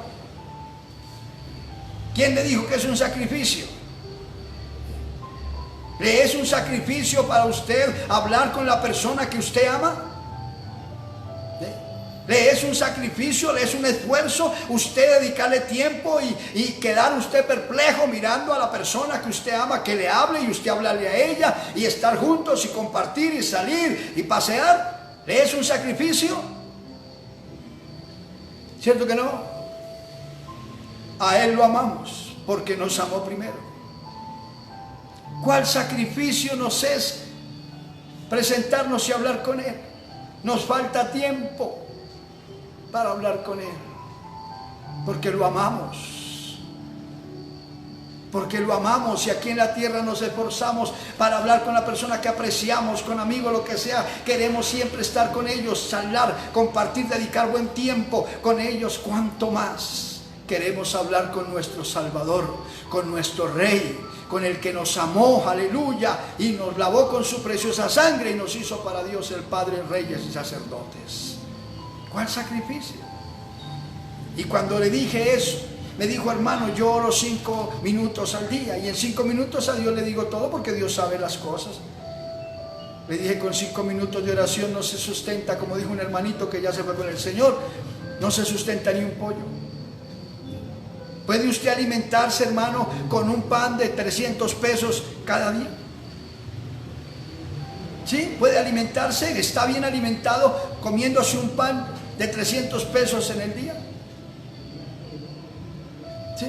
¿Quién le dijo que es un sacrificio? ¿Le es un sacrificio para usted hablar con la persona que usted ama? ¿Le es un sacrificio, le es un esfuerzo usted dedicarle tiempo y quedar usted perplejo mirando a la persona que usted ama, que le hable y usted hablarle a ella y estar juntos y compartir y salir y pasear? ¿Le es un sacrificio? ¿Cierto que no? A Él lo amamos porque nos amó primero. ¿Cuál sacrificio nos es presentarnos y hablar con Él? Nos falta tiempo para hablar con Él, porque lo amamos, y aquí en la tierra nos esforzamos para hablar con la persona que apreciamos, con amigos, lo que sea. Queremos siempre estar con ellos, hablar, compartir, dedicar buen tiempo con ellos. Cuanto más queremos hablar con nuestro Salvador, con nuestro Rey, con el que nos amó, aleluya, y nos lavó con su preciosa sangre y nos hizo para Dios el Padre, reyes y sacerdotes. ¿Cuál sacrificio? Y cuando le dije eso, me dijo: hermano, yo oro 5 minutos al día, y en 5 minutos a Dios le digo todo, porque Dios sabe las cosas. Le dije: con 5 minutos de oración no se sustenta, como dijo un hermanito que ya se fue con el Señor, no se sustenta ni un pollo. ¿Puede usted alimentarse, hermano, con un pan de 300 pesos cada día? ¿Sí? ¿Puede alimentarse? ¿Está bien alimentado comiéndose un pan de 300 pesos en el día? ¿Sí?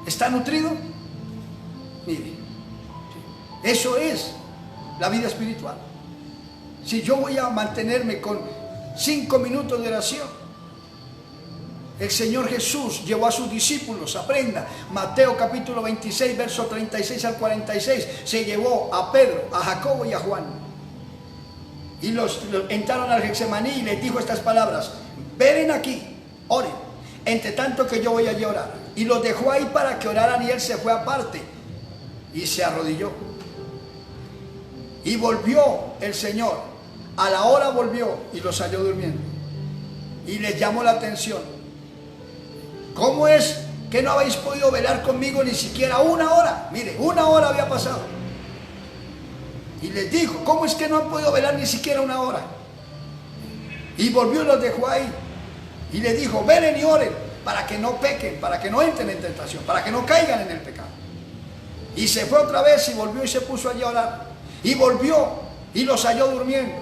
¿Está nutrido? Mire, eso es la vida espiritual. Si yo voy a mantenerme con 5 minutos de oración, el Señor Jesús llevó a sus discípulos, aprenda, Mateo capítulo 26, verso 36 al 46, se llevó a Pedro, a Jacobo y a Juan. Y los entraron al Getsemaní y les dijo estas palabras: venen aquí, oren, entre tanto que yo voy allí a orar. Y los dejó ahí para que oraran, y él se fue aparte y se arrodilló. Y volvió el Señor, a la hora volvió y los halló durmiendo. Y les llamó la atención: ¿cómo es que no habéis podido velar conmigo ni siquiera 1 hora? Mire, 1 hora había pasado. Y les dijo: ¿cómo es que no han podido velar ni siquiera 1 hora? Y volvió y los dejó ahí. Y les dijo: velen y oren, para que no pequen, para que no entren en tentación, para que no caigan en el pecado. Y se fue otra vez y volvió y se puso allí a orar. Y volvió y los halló durmiendo.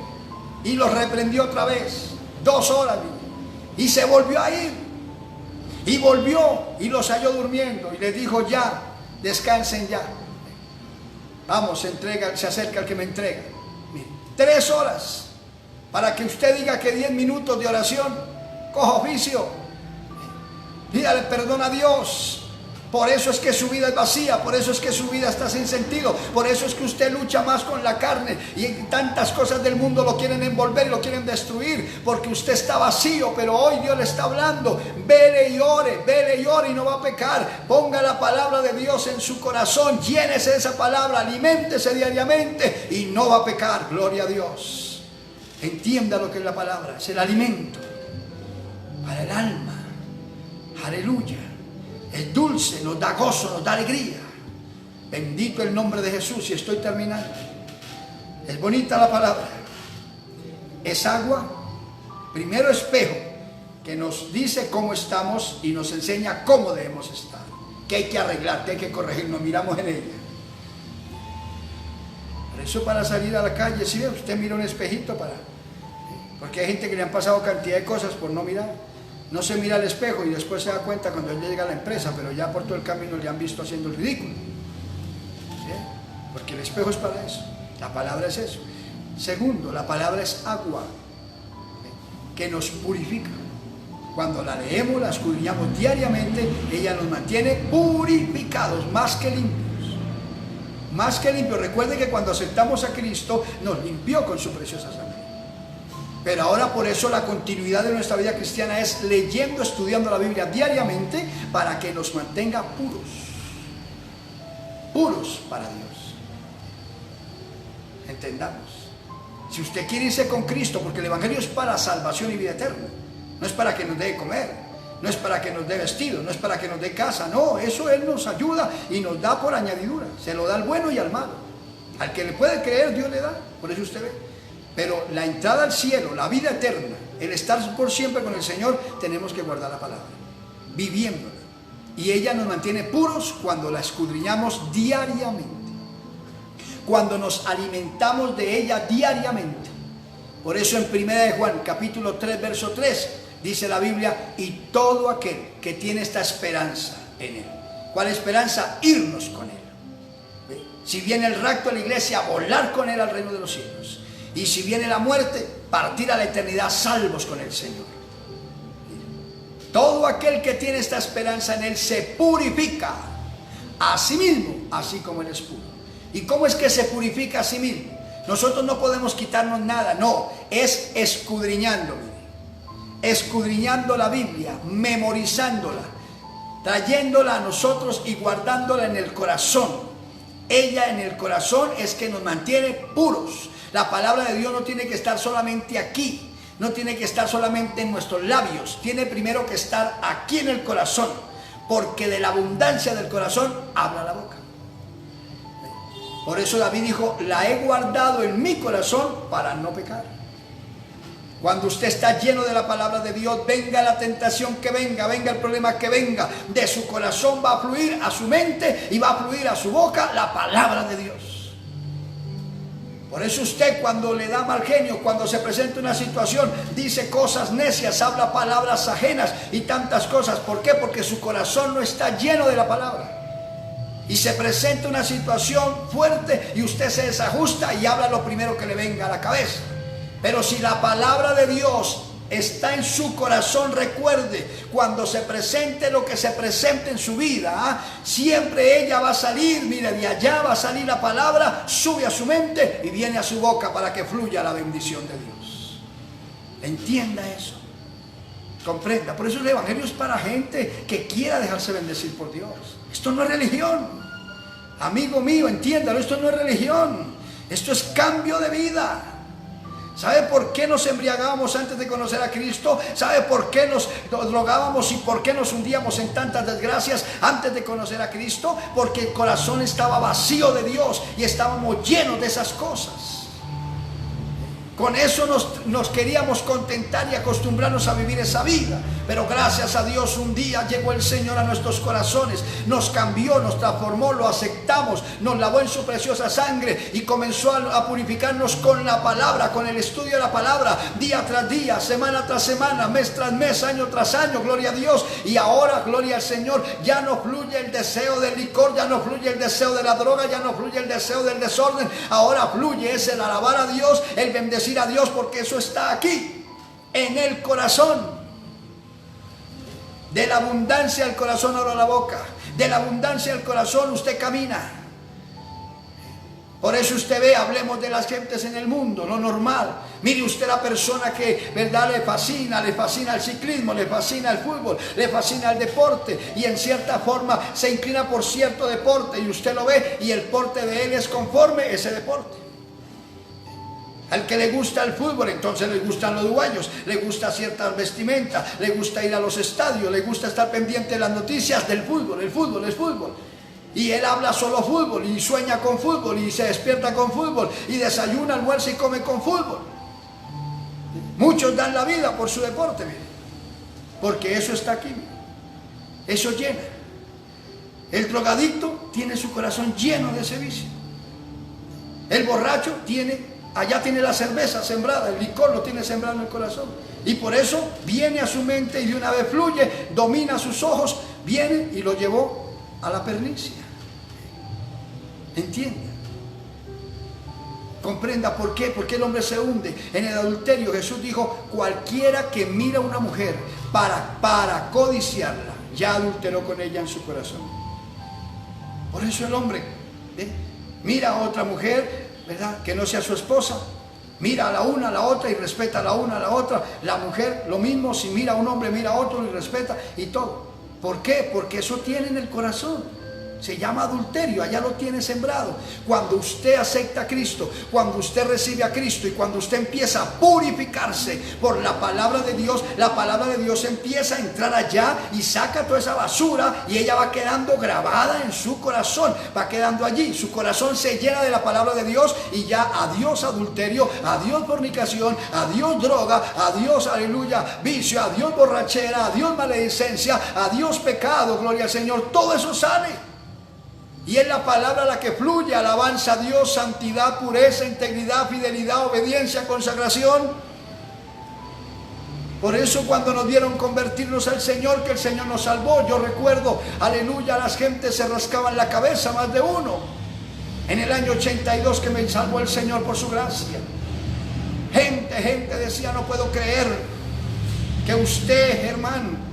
Y los reprendió otra vez. 2 horas. Y se volvió a ir. Y volvió y los halló durmiendo. Y les dijo: ya, descansen ya. Vamos, se acerca el que me entrega. Mire, 3 horas para que usted diga que 10 minutos de oración. Coja oficio. Pídale perdón a Dios. Por eso es que su vida es vacía, por eso es que su vida está sin sentido, por eso es que usted lucha más con la carne y tantas cosas del mundo lo quieren envolver y lo quieren destruir, porque usted está vacío. Pero hoy Dios le está hablando: vele y ore y no va a pecar. Ponga la palabra de Dios en su corazón, llénese de esa palabra, aliméntese diariamente y no va a pecar. Gloria a Dios. Entienda lo que es la palabra, es el alimento para el alma. Aleluya. Es dulce, nos da gozo, nos da alegría. Bendito el nombre de Jesús. Y estoy terminando. Es bonita la palabra. Es agua, primero espejo, que nos dice cómo estamos y nos enseña cómo debemos estar, que hay que arreglar, que hay que corregir. Nos miramos en ella. Por eso, para salir a la calle, si usted mira un espejito porque hay gente que le han pasado cantidad de cosas por no mirar. No se mira al espejo y después se da cuenta cuando él llega a la empresa, pero ya por todo el camino le han visto haciendo el ridículo. ¿Sí? Porque el espejo es para eso. La palabra es eso. Segundo, la palabra es agua, que nos purifica. Cuando la leemos, la escudriñamos diariamente, ella nos mantiene purificados, más que limpios. Más que limpios. Recuerde que cuando aceptamos a Cristo, nos limpió con su preciosa sangre. Pero ahora por eso la continuidad de nuestra vida cristiana es leyendo, estudiando la Biblia diariamente para que nos mantenga puros para Dios. Entendamos. Si usted quiere irse con Cristo, porque el Evangelio es para salvación y vida eterna, no es para que nos dé comer, no es para que nos dé vestido, no es para que nos dé casa, no, eso Él nos ayuda y nos da por añadidura, se lo da al bueno y al malo. Al que le puede creer, Dios le da, por eso usted ve. Pero la entrada al cielo, la vida eterna, el estar por siempre con el Señor, tenemos que guardar la palabra, viviéndola. Y ella nos mantiene puros cuando la escudriñamos diariamente, cuando nos alimentamos de ella diariamente. Por eso en 1 de Juan, capítulo 3, verso 3, dice la Biblia, y todo aquel que tiene esta esperanza en Él. ¿Cuál esperanza? Irnos con Él. ¿Ve? Si viene el rapto a la iglesia, volar con Él al reino de los cielos. Y si viene la muerte, partir a la eternidad salvos con el Señor. Todo aquel que tiene esta esperanza en Él se purifica a sí mismo, así como Él es puro. ¿Y cómo es que se purifica a sí mismo? Nosotros no podemos quitarnos nada, no, es escudriñando, escudriñando la Biblia, memorizándola, trayéndola a nosotros y guardándola en el corazón. Ella en el corazón es que nos mantiene puros. La palabra de Dios no tiene que estar solamente aquí, no tiene que estar solamente en nuestros labios, tiene primero que estar aquí en el corazón, porque de la abundancia del corazón habla la boca. Por eso David dijo, la he guardado en mi corazón para no pecar. Cuando usted está lleno de la palabra de Dios, venga la tentación que venga, venga el problema que venga, de su corazón va a fluir a su mente y va a fluir a su boca la palabra de Dios. Por eso usted cuando le da mal genio, cuando se presenta una situación, dice cosas necias, habla palabras ajenas y tantas cosas. ¿Por qué? Porque su corazón no está lleno de la palabra. Y se presenta una situación fuerte y usted se desajusta y habla lo primero que le venga a la cabeza. Pero si la palabra de Dios está en su corazón, recuerde, cuando se presente lo que se presente en su vida, siempre ella va a salir, mire, de allá va a salir la palabra, sube a su mente y viene a su boca para que fluya la bendición de Dios. Entienda eso, comprenda. Por eso el Evangelio es para gente que quiera dejarse bendecir por Dios. Esto no es religión, amigo mío, entiéndalo, esto no es religión, esto es cambio de vida. ¿Sabe por qué nos embriagábamos antes de conocer a Cristo? ¿Sabe por qué nos drogábamos y por qué nos hundíamos en tantas desgracias antes de conocer a Cristo? Porque el corazón estaba vacío de Dios y estábamos llenos de esas cosas. Con eso nos queríamos contentar y acostumbrarnos a vivir esa vida. Pero gracias a Dios un día llegó el Señor a nuestros corazones, nos cambió, nos transformó, lo aceptamos, nos lavó en su preciosa sangre y comenzó a purificarnos con la palabra, con el estudio de la palabra, día tras día, semana tras semana, mes tras mes, año tras año, gloria a Dios. Y ahora, gloria al Señor, ya no fluye el deseo del licor, ya no fluye el deseo de la droga, ya no fluye el deseo del desorden. Ahora fluye es el alabar a Dios, el bendecir a Dios, porque eso está aquí, en el corazón. De la abundancia del corazón habla la boca, de la abundancia del corazón usted camina. Por eso usted ve, hablemos de las gentes en el mundo, lo normal. Mire usted la persona que, verdad, le fascina el ciclismo, le fascina el fútbol, le fascina el deporte y en cierta forma se inclina por cierto deporte y usted lo ve y el porte de él es conforme a ese deporte. Al que le gusta el fútbol, entonces le gustan los guayos, le gusta ciertas vestimentas, le gusta ir a los estadios, le gusta estar pendiente de las noticias del fútbol, el fútbol es fútbol. Y él habla solo fútbol y sueña con fútbol y se despierta con fútbol y desayuna, almuerza y come con fútbol. Muchos dan la vida por su deporte, mire, porque eso está aquí, eso llena. El drogadicto tiene su corazón lleno de ese vicio. El borracho allá tiene la cerveza sembrada, el licor lo tiene sembrado en el corazón. Y por eso viene a su mente y de una vez fluye, domina sus ojos, viene y lo llevó a la pernicia. Entienda. Comprenda por qué. Porque el hombre se hunde en el adulterio. Jesús dijo, cualquiera que mira a una mujer para codiciarla, ya adulteró con ella en su corazón. Por eso el hombre mira a otra mujer, ¿verdad?, que no sea su esposa, Mira a la una, a la otra y respeta a la una, a la otra. La mujer lo mismo, si mira a un hombre, mira a otro y respeta y todo. ¿Por qué? Porque eso tiene en el corazón. Se llama adulterio, allá lo tiene sembrado. Cuando usted acepta a Cristo, cuando usted recibe a Cristo y cuando usted empieza a purificarse por la palabra de Dios, la palabra de Dios empieza a entrar allá y saca toda esa basura y ella va quedando grabada en su corazón, va quedando allí. Su corazón se llena de la palabra de Dios y ya adiós adulterio, adiós fornicación, adiós droga, adiós, aleluya, vicio, adiós borrachera, adiós maledicencia, adiós pecado, gloria al Señor. Todo eso sale. Y es la palabra la que fluye, alabanza a Dios, santidad, pureza, integridad, fidelidad, obediencia, consagración. Por eso cuando nos dieron convertirnos al Señor, que el Señor nos salvó, yo recuerdo, aleluya, las gentes se rascaban la cabeza, más de uno. En el año 82 que me salvó el Señor por su gracia. Gente decía, no puedo creer que usted, hermano,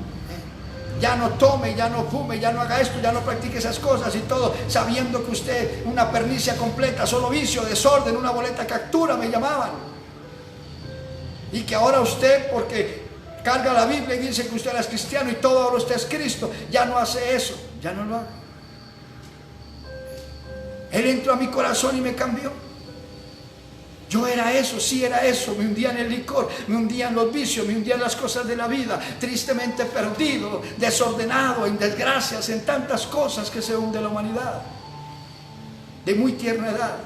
ya no tome, ya no fume, ya no haga esto, ya no practique esas cosas y todo, sabiendo que usted una pernicia completa, solo vicio, desorden, una boleta captura, me llamaban. Y que ahora usted, porque carga la Biblia y dice que usted es cristiano y todo ahora usted es Cristo, ya no hace eso, ya no lo haga. Él entró a mi corazón y me cambió. Yo era eso, sí era eso, me hundía en el licor, me hundía en los vicios, me hundía en las cosas de la vida, tristemente perdido, desordenado, en desgracias, en tantas cosas que se hunde la humanidad, de muy tierna edad,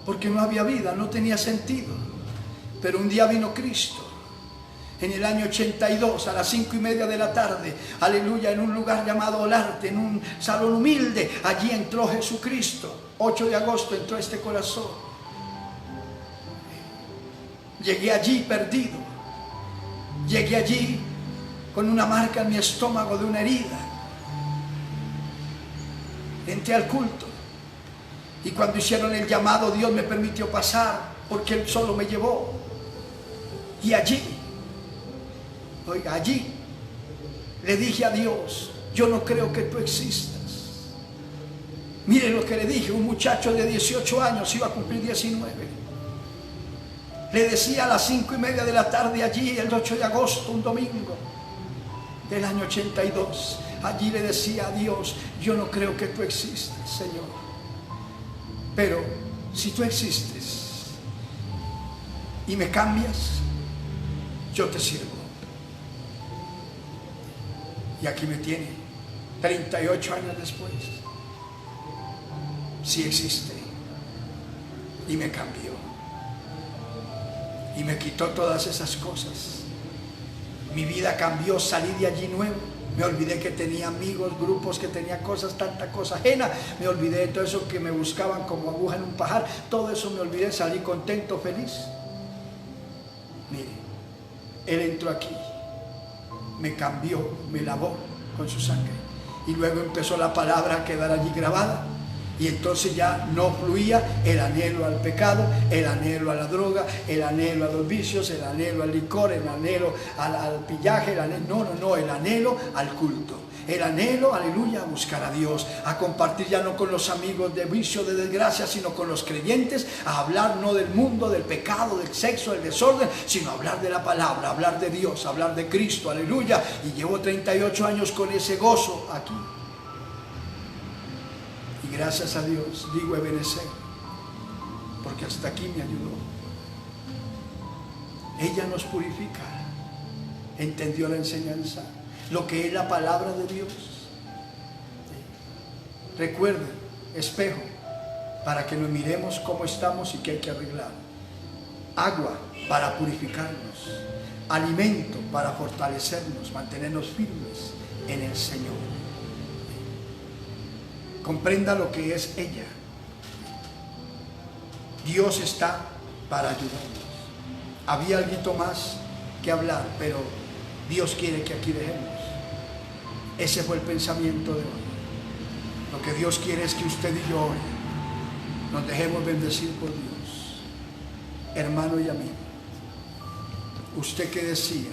porque no había vida, no tenía sentido. Pero un día vino Cristo, en el año 82, a las 5:30 de la tarde, aleluya, en un lugar llamado Olarte, en un salón humilde, allí entró Jesucristo. 8 de agosto entró a este corazón. Llegué allí perdido. Llegué allí con una marca en mi estómago de una herida. Entré al culto. Y cuando hicieron el llamado, Dios me permitió pasar, porque Él solo me llevó. Y allí, oiga, allí le dije a Dios, yo no creo que tú existas. Miren lo que le dije, un muchacho de 18 años iba a cumplir 19. Le decía a las 5:30 de la tarde allí, el 8 de agosto, un domingo del año 82. Allí le decía a Dios, yo no creo que tú existas, Señor. Pero si tú existes y me cambias, yo te sirvo. Y aquí me tiene, 38 años después. Sí existe y me cambió y me quitó todas esas cosas. Mi vida cambió, salí de allí nuevo. Me olvidé que tenía amigos, grupos, que tenía cosas, tanta cosa ajena. Me olvidé de todo eso que me buscaban como aguja en un pajar. Todo eso me olvidé, salí contento, feliz. Mire, Él entró aquí, me cambió, me lavó con su sangre y luego empezó la palabra a quedar allí grabada. Y entonces ya no fluía el anhelo al pecado, el anhelo a la droga, el anhelo a los vicios, el anhelo al licor, el anhelo al pillaje, el anhelo al culto. El anhelo, aleluya, a buscar a Dios, a compartir ya no con los amigos de vicio, de desgracia, sino con los creyentes, a hablar no del mundo, del pecado, del sexo, del desorden, sino a hablar de la palabra, hablar de Dios, hablar de Cristo, aleluya. Y llevo 38 años con ese gozo aquí. Y gracias a Dios, digo Ebenezer, porque hasta aquí me ayudó. Ella nos purifica, entendió la enseñanza, lo que es la palabra de Dios. Recuerden, espejo, para que nos miremos cómo estamos y qué hay que arreglar. Agua para purificarnos, alimento para fortalecernos, mantenernos firmes en el Señor. Comprenda lo que es ella. Dios está para ayudarnos. Había algo más que hablar, pero Dios quiere que aquí dejemos. Ese fue el pensamiento de hoy. Lo que Dios quiere es que usted y yo hoy nos dejemos bendecir por Dios. Hermano y amigo, usted que decía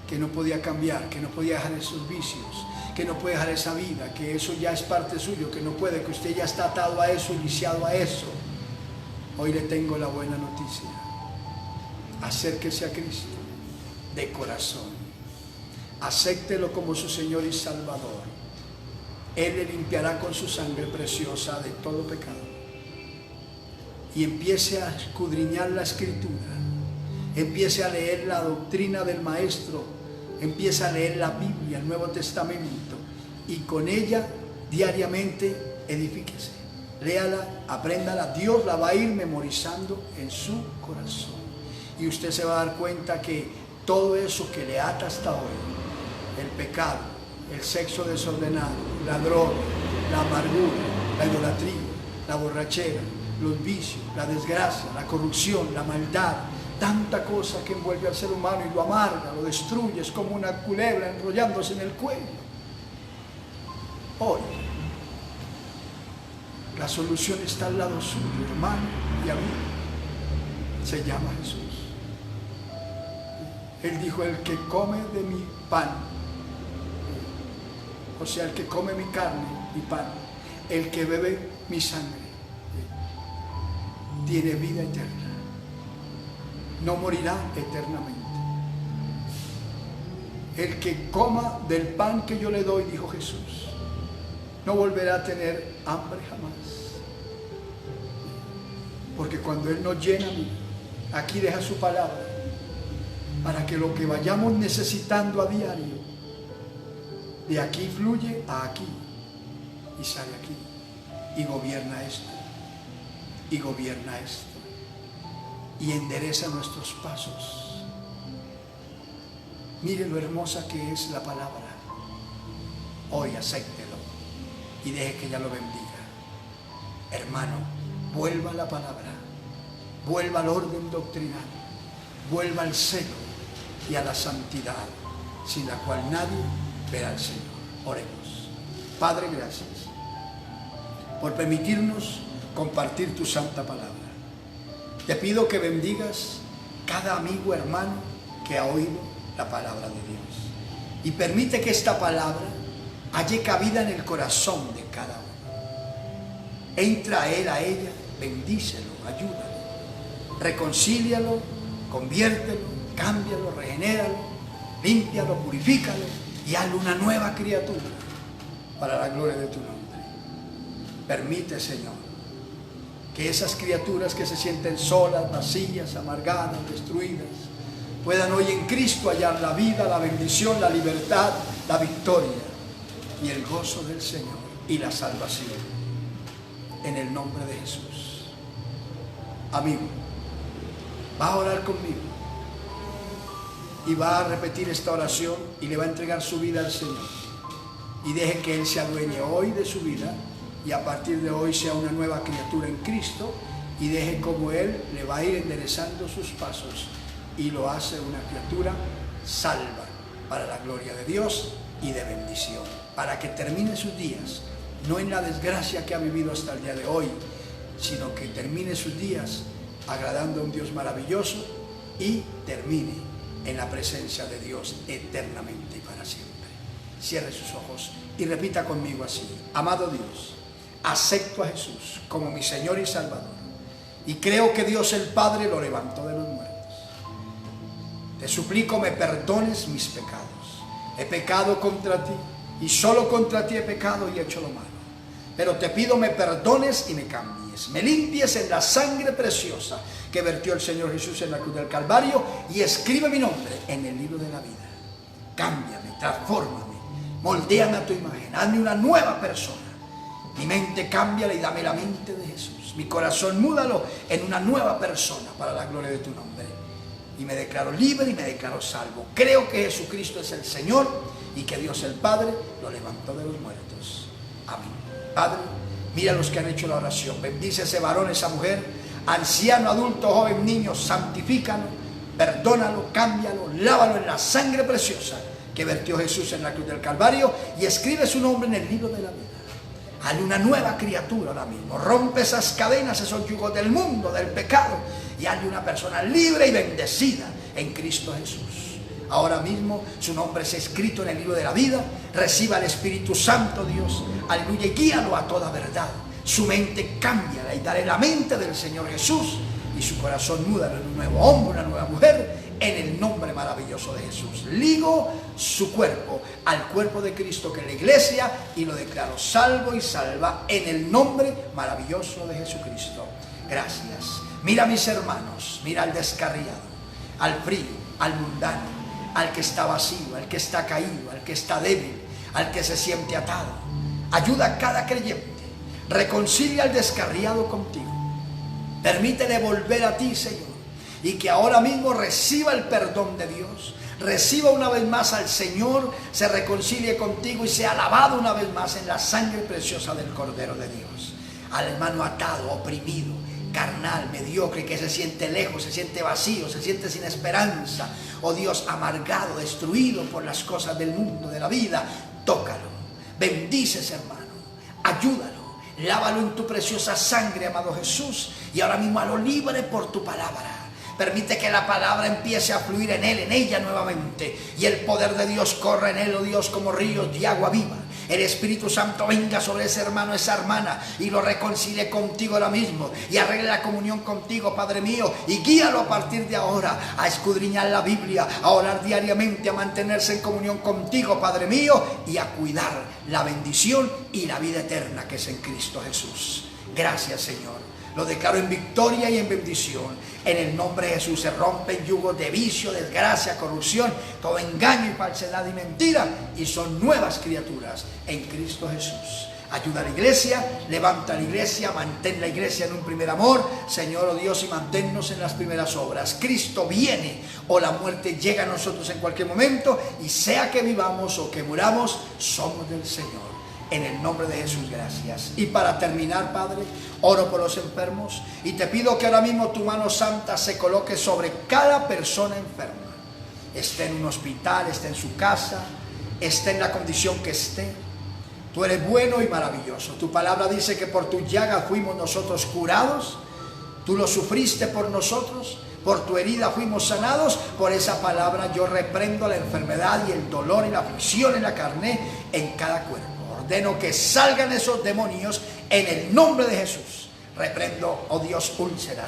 que no podía cambiar, que no podía dejar esos vicios, que no puede dejar esa vida, que eso ya es parte suyo, que no puede, que usted ya está atado a eso, iniciado a eso. Hoy le tengo la buena noticia. Acérquese a Cristo de corazón. Acéptelo como su Señor y Salvador. Él le limpiará con su sangre preciosa de todo pecado. Y empiece a escudriñar la Escritura. Empiece a leer la doctrina del Maestro. Empiece a leer la Biblia, el Nuevo Testamento. Y con ella diariamente edifíquese. Léala, apréndala. Dios la va a ir memorizando en su corazón. Y usted se va a dar cuenta que todo eso que le ata hasta hoy, el pecado, el sexo desordenado, la droga, la amargura, la idolatría, la borrachera, los vicios, la desgracia, la corrupción, la maldad, tanta cosa que envuelve al ser humano y lo amarga, lo destruye, es como una culebra enrollándose en el cuello. Hoy, la solución está al lado suyo, hermano y amigo. Se llama Jesús. Él dijo: el que come de mi pan, o sea, el que come mi carne, mi pan, el que bebe mi sangre, tiene vida eterna. No morirá eternamente. El que coma del pan que yo le doy, dijo Jesús, no volverá a tener hambre jamás. Porque cuando Él nos llena, aquí deja su palabra, para que lo que vayamos necesitando a diario, de aquí fluye a aquí, y sale aquí, y gobierna esto, y gobierna esto, y endereza nuestros pasos. Mire lo hermosa que es la palabra. Hoy acéptelo y deje que ella lo bendiga. Hermano, vuelva a la palabra, vuelva al orden doctrinal, vuelva al celo y a la santidad, sin la cual nadie verá al Señor. Oremos. Padre, gracias por permitirnos compartir tu santa palabra. Te pido que bendigas cada amigo, hermano, que ha oído la palabra de Dios, y permite que esta palabra halle cabida en el corazón de cada uno. Entra a él, a ella, bendícelo, ayúdalo, reconcílialo, conviértelo, cámbialo, regenéralo, límpialo, purifícalo y hazlo una nueva criatura para la gloria de tu nombre. Permite, Señor, que esas criaturas que se sienten solas, vacías, amargadas, destruidas, puedan hoy en Cristo hallar la vida, la bendición, la libertad, la victoria y el gozo del Señor y la salvación. En el nombre de Jesús. Amigo, va a orar conmigo y va a repetir esta oración y le va a entregar su vida al Señor. Y deje que Él se adueñe hoy de su vida y a partir de hoy sea una nueva criatura en Cristo, y deje como Él le va a ir enderezando sus pasos y lo hace una criatura salva para la gloria de Dios y de bendición, para que termine sus días no en la desgracia que ha vivido hasta el día de hoy, sino que termine sus días agradando a un Dios maravilloso y termine en la presencia de Dios eternamente y para siempre. Cierre sus ojos y repita conmigo así: amado Dios, acepto a Jesús como mi Señor y Salvador y creo que Dios el Padre lo levantó de los muertos. Te suplico me perdones mis pecados. He pecado contra ti y solo contra ti he pecado y he hecho lo malo. Pero te pido me perdones y me cambies, me limpies en la sangre preciosa que vertió el Señor Jesús en la cruz del Calvario, y escribe mi nombre en el libro de la vida. Cámbiame, transfórmame, moldéame a tu imagen, hazme una nueva persona. Mi mente cámbiala y dame la mente de Jesús. Mi corazón múdalo en una nueva persona para la gloria de tu nombre. Y me declaro libre y me declaro salvo. Creo que Jesucristo es el Señor y que Dios el Padre lo levantó de los muertos. Amén. Padre, mira a los que han hecho la oración. Bendice a ese varón, esa mujer, anciano, adulto, joven, niño. Santifícalo, perdónalo, cámbialo, lávalo en la sangre preciosa que vertió Jesús en la cruz del Calvario, y escribe su nombre en el libro de la vida. Hazle una nueva criatura ahora mismo. Rompe esas cadenas, esos yugos del mundo, del pecado, y hazle una persona libre y bendecida en Cristo Jesús. Ahora mismo su nombre es escrito en el libro de la vida. Reciba el Espíritu Santo, Dios, aleluya, y guíalo a toda verdad. Su mente cámbiala y dale la mente del Señor Jesús. Y su corazón múdalo en un nuevo hombre, una nueva mujer, en el nombre maravilloso de Jesús. Ligo su cuerpo al cuerpo de Cristo, que es la iglesia, y lo declaro salvo y salva en el nombre maravilloso de Jesucristo. Gracias. Mira a mis hermanos, mira al descarriado, al frío, al mundano, al que está vacío, al que está caído, al que está débil, al que se siente atado. Ayuda a cada creyente. Reconcilia al descarriado contigo. Permítele volver a ti, Señor, y que ahora mismo reciba el perdón de Dios, reciba una vez más al Señor, se reconcilie contigo y sea lavado una vez más en la sangre preciosa del Cordero de Dios. Al hermano atado, oprimido, carnal, mediocre, que se siente lejos, se siente vacío, se siente sin esperanza, oh Dios, amargado, destruido por las cosas del mundo, de la vida, tócalo, bendice ese hermano, ayúdalo. Lávalo en tu preciosa sangre, amado Jesús, y ahora mismo halo libre por tu palabra. Permite que la palabra empiece a fluir en él, en ella nuevamente, y el poder de Dios corra en él, oh Dios, como ríos de agua viva. El Espíritu Santo venga sobre ese hermano, esa hermana, y lo reconcilie contigo ahora mismo, y arregle la comunión contigo, Padre mío, y guíalo a partir de ahora a escudriñar la Biblia, a orar diariamente, a mantenerse en comunión contigo, Padre mío, y a cuidar la bendición y la vida eterna que es en Cristo Jesús. Gracias, Señor. Lo declaro en victoria y en bendición. En el nombre de Jesús se rompen yugos de vicio, desgracia, corrupción, todo engaño y falsedad y mentira, y son nuevas criaturas en Cristo Jesús. Ayuda a la iglesia, levanta a la iglesia, mantén la iglesia en un primer amor, Señor, oh Dios, y manténnos en las primeras obras. Cristo viene, o la muerte llega a nosotros en cualquier momento, y sea que vivamos o que muramos, somos del Señor. En el nombre de Jesús, gracias. Y para terminar, Padre, oro por los enfermos y te pido que ahora mismo tu mano santa se coloque sobre cada persona enferma. Esté en un hospital, esté en su casa, esté en la condición que esté. Tú eres bueno y maravilloso. Tu palabra dice que por tu llaga fuimos nosotros curados. Tú lo sufriste por nosotros. Por tu herida fuimos sanados. Por esa palabra yo reprendo la enfermedad y el dolor y la aflicción en la carne en cada cuerpo. Ordeno que salgan esos demonios en el nombre de Jesús. Reprendo, oh Dios, úlceras,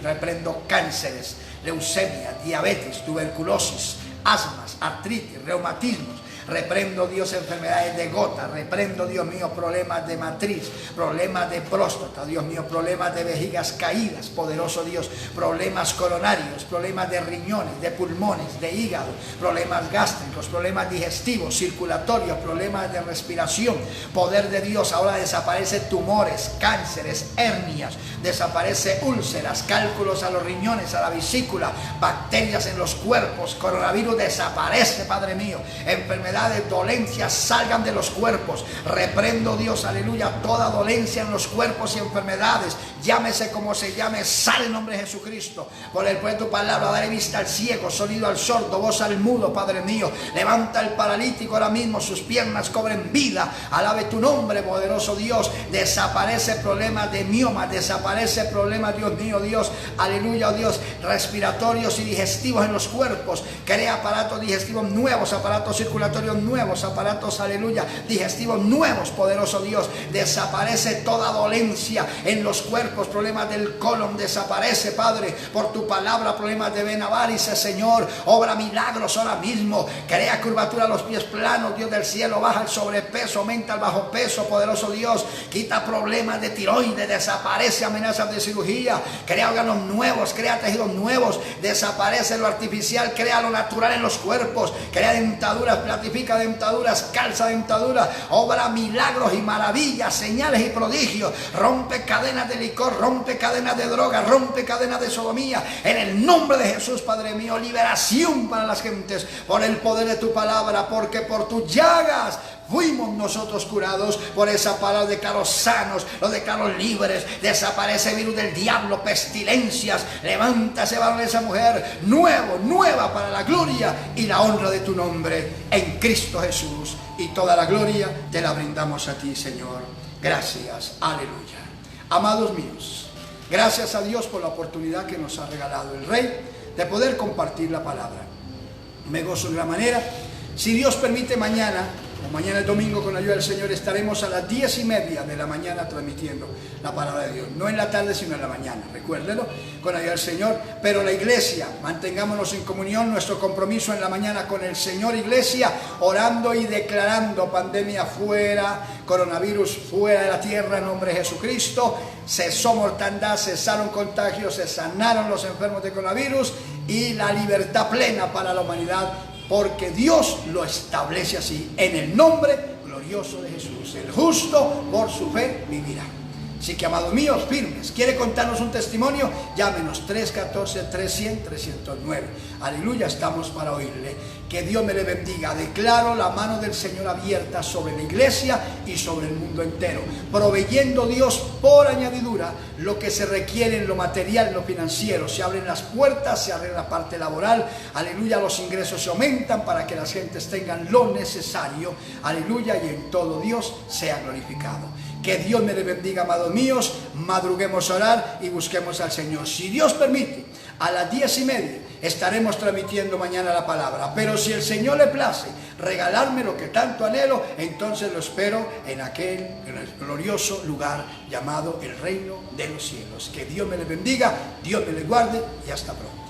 reprendo cánceres, leucemia, diabetes, tuberculosis, asmas, artritis, reumatismos. Reprendo, Dios, enfermedades de gota. Reprendo, Dios mío, problemas de matriz, problemas de próstata, Dios mío, problemas de vejigas caídas, poderoso Dios, problemas coronarios, problemas de riñones, de pulmones, de hígado, problemas gástricos, problemas digestivos, circulatorios, problemas de respiración. Poder de Dios, ahora desaparece tumores, cánceres, hernias, desaparece úlceras, cálculos a los riñones, a la vesícula, bacterias en los cuerpos, coronavirus desaparece, Padre mío, enfermedades, dolencias salgan de los cuerpos. Reprendo, Dios, aleluya, toda dolencia en los cuerpos y enfermedades, llámese como se llame, sale en nombre de Jesucristo. Por el poder de tu palabra, daré vista al ciego, sonido al sordo, voz al mudo, Padre mío. Levanta al paralítico ahora mismo, sus piernas cobren vida. Alabe tu nombre, poderoso Dios. Desaparece problemas de mioma, desaparece problemas, Dios mío, Dios, aleluya, oh Dios, respiratorios y digestivos en los cuerpos. Crea aparatos digestivos nuevos, aparatos circulatorios nuevos, aparatos, aleluya, digestivos nuevos, poderoso Dios. Desaparece toda dolencia en los cuerpos, problemas del colon, desaparece, Padre, por tu palabra, problemas de vena varice, Señor, obra milagros ahora mismo, crea curvatura a los pies planos, Dios del cielo, baja el sobrepeso, aumenta el bajo peso, poderoso Dios, quita problemas de tiroides, desaparece amenazas de cirugía, crea órganos nuevos, crea tejidos nuevos, desaparece lo artificial, crea lo natural en los cuerpos, crea dentaduras, platifica dentaduras, calza dentaduras, obra milagros y maravillas, señales y prodigios, rompe cadenas de licor, rompe cadenas de droga, rompe cadenas de sodomía, en el nombre de Jesús, Padre mío, liberación para las gentes, por el poder de tu palabra, porque por tus llagas fuimos nosotros curados. Por esa palabra declaro sanos, los declaro libres, desaparece virus del diablo, pestilencias, levántase varón esa mujer, nueva para la gloria y la honra de tu nombre, en Cristo Jesús, y toda la gloria te la brindamos a ti, Señor. Gracias, aleluya. Amados míos, gracias a Dios por la oportunidad que nos ha regalado el Rey de poder compartir la palabra. Me gozo de gran manera. Si Dios permite, mañana o mañana el domingo, con la ayuda del Señor, estaremos a las 10:30 de la mañana transmitiendo la palabra de Dios. No en la tarde, sino en la mañana, recuérdenlo, con la ayuda del Señor. Pero la iglesia, mantengámonos en comunión, nuestro compromiso en la mañana con el Señor, iglesia, orando y declarando pandemia fuera, coronavirus fuera de la tierra, en nombre de Jesucristo. Cesó mortandad, cesaron contagios, se sanaron los enfermos de coronavirus y la libertad plena para la humanidad, porque Dios lo establece así, en el nombre glorioso de Jesús. El justo por su fe vivirá. Así que, amados míos, firmes. ¿Quiere contarnos un testimonio? Llámenos 314-300-309. Aleluya, estamos para oírle. Que Dios me le bendiga. Declaro la mano del Señor abierta sobre la iglesia y sobre el mundo entero, proveyendo Dios por añadidura lo que se requiere en lo material, en lo financiero. Se abren las puertas, se abre la parte laboral. Aleluya, los ingresos se aumentan para que las gentes tengan lo necesario. Aleluya, y en todo Dios sea glorificado. Que Dios me le bendiga, amados míos. Madruguemos a orar y busquemos al Señor. Si Dios permite, a las 10:30 estaremos transmitiendo mañana la palabra. Pero si el Señor le place regalarme lo que tanto anhelo, entonces lo espero en aquel glorioso lugar llamado el reino de los cielos. Que Dios me le bendiga, Dios me le guarde y hasta pronto.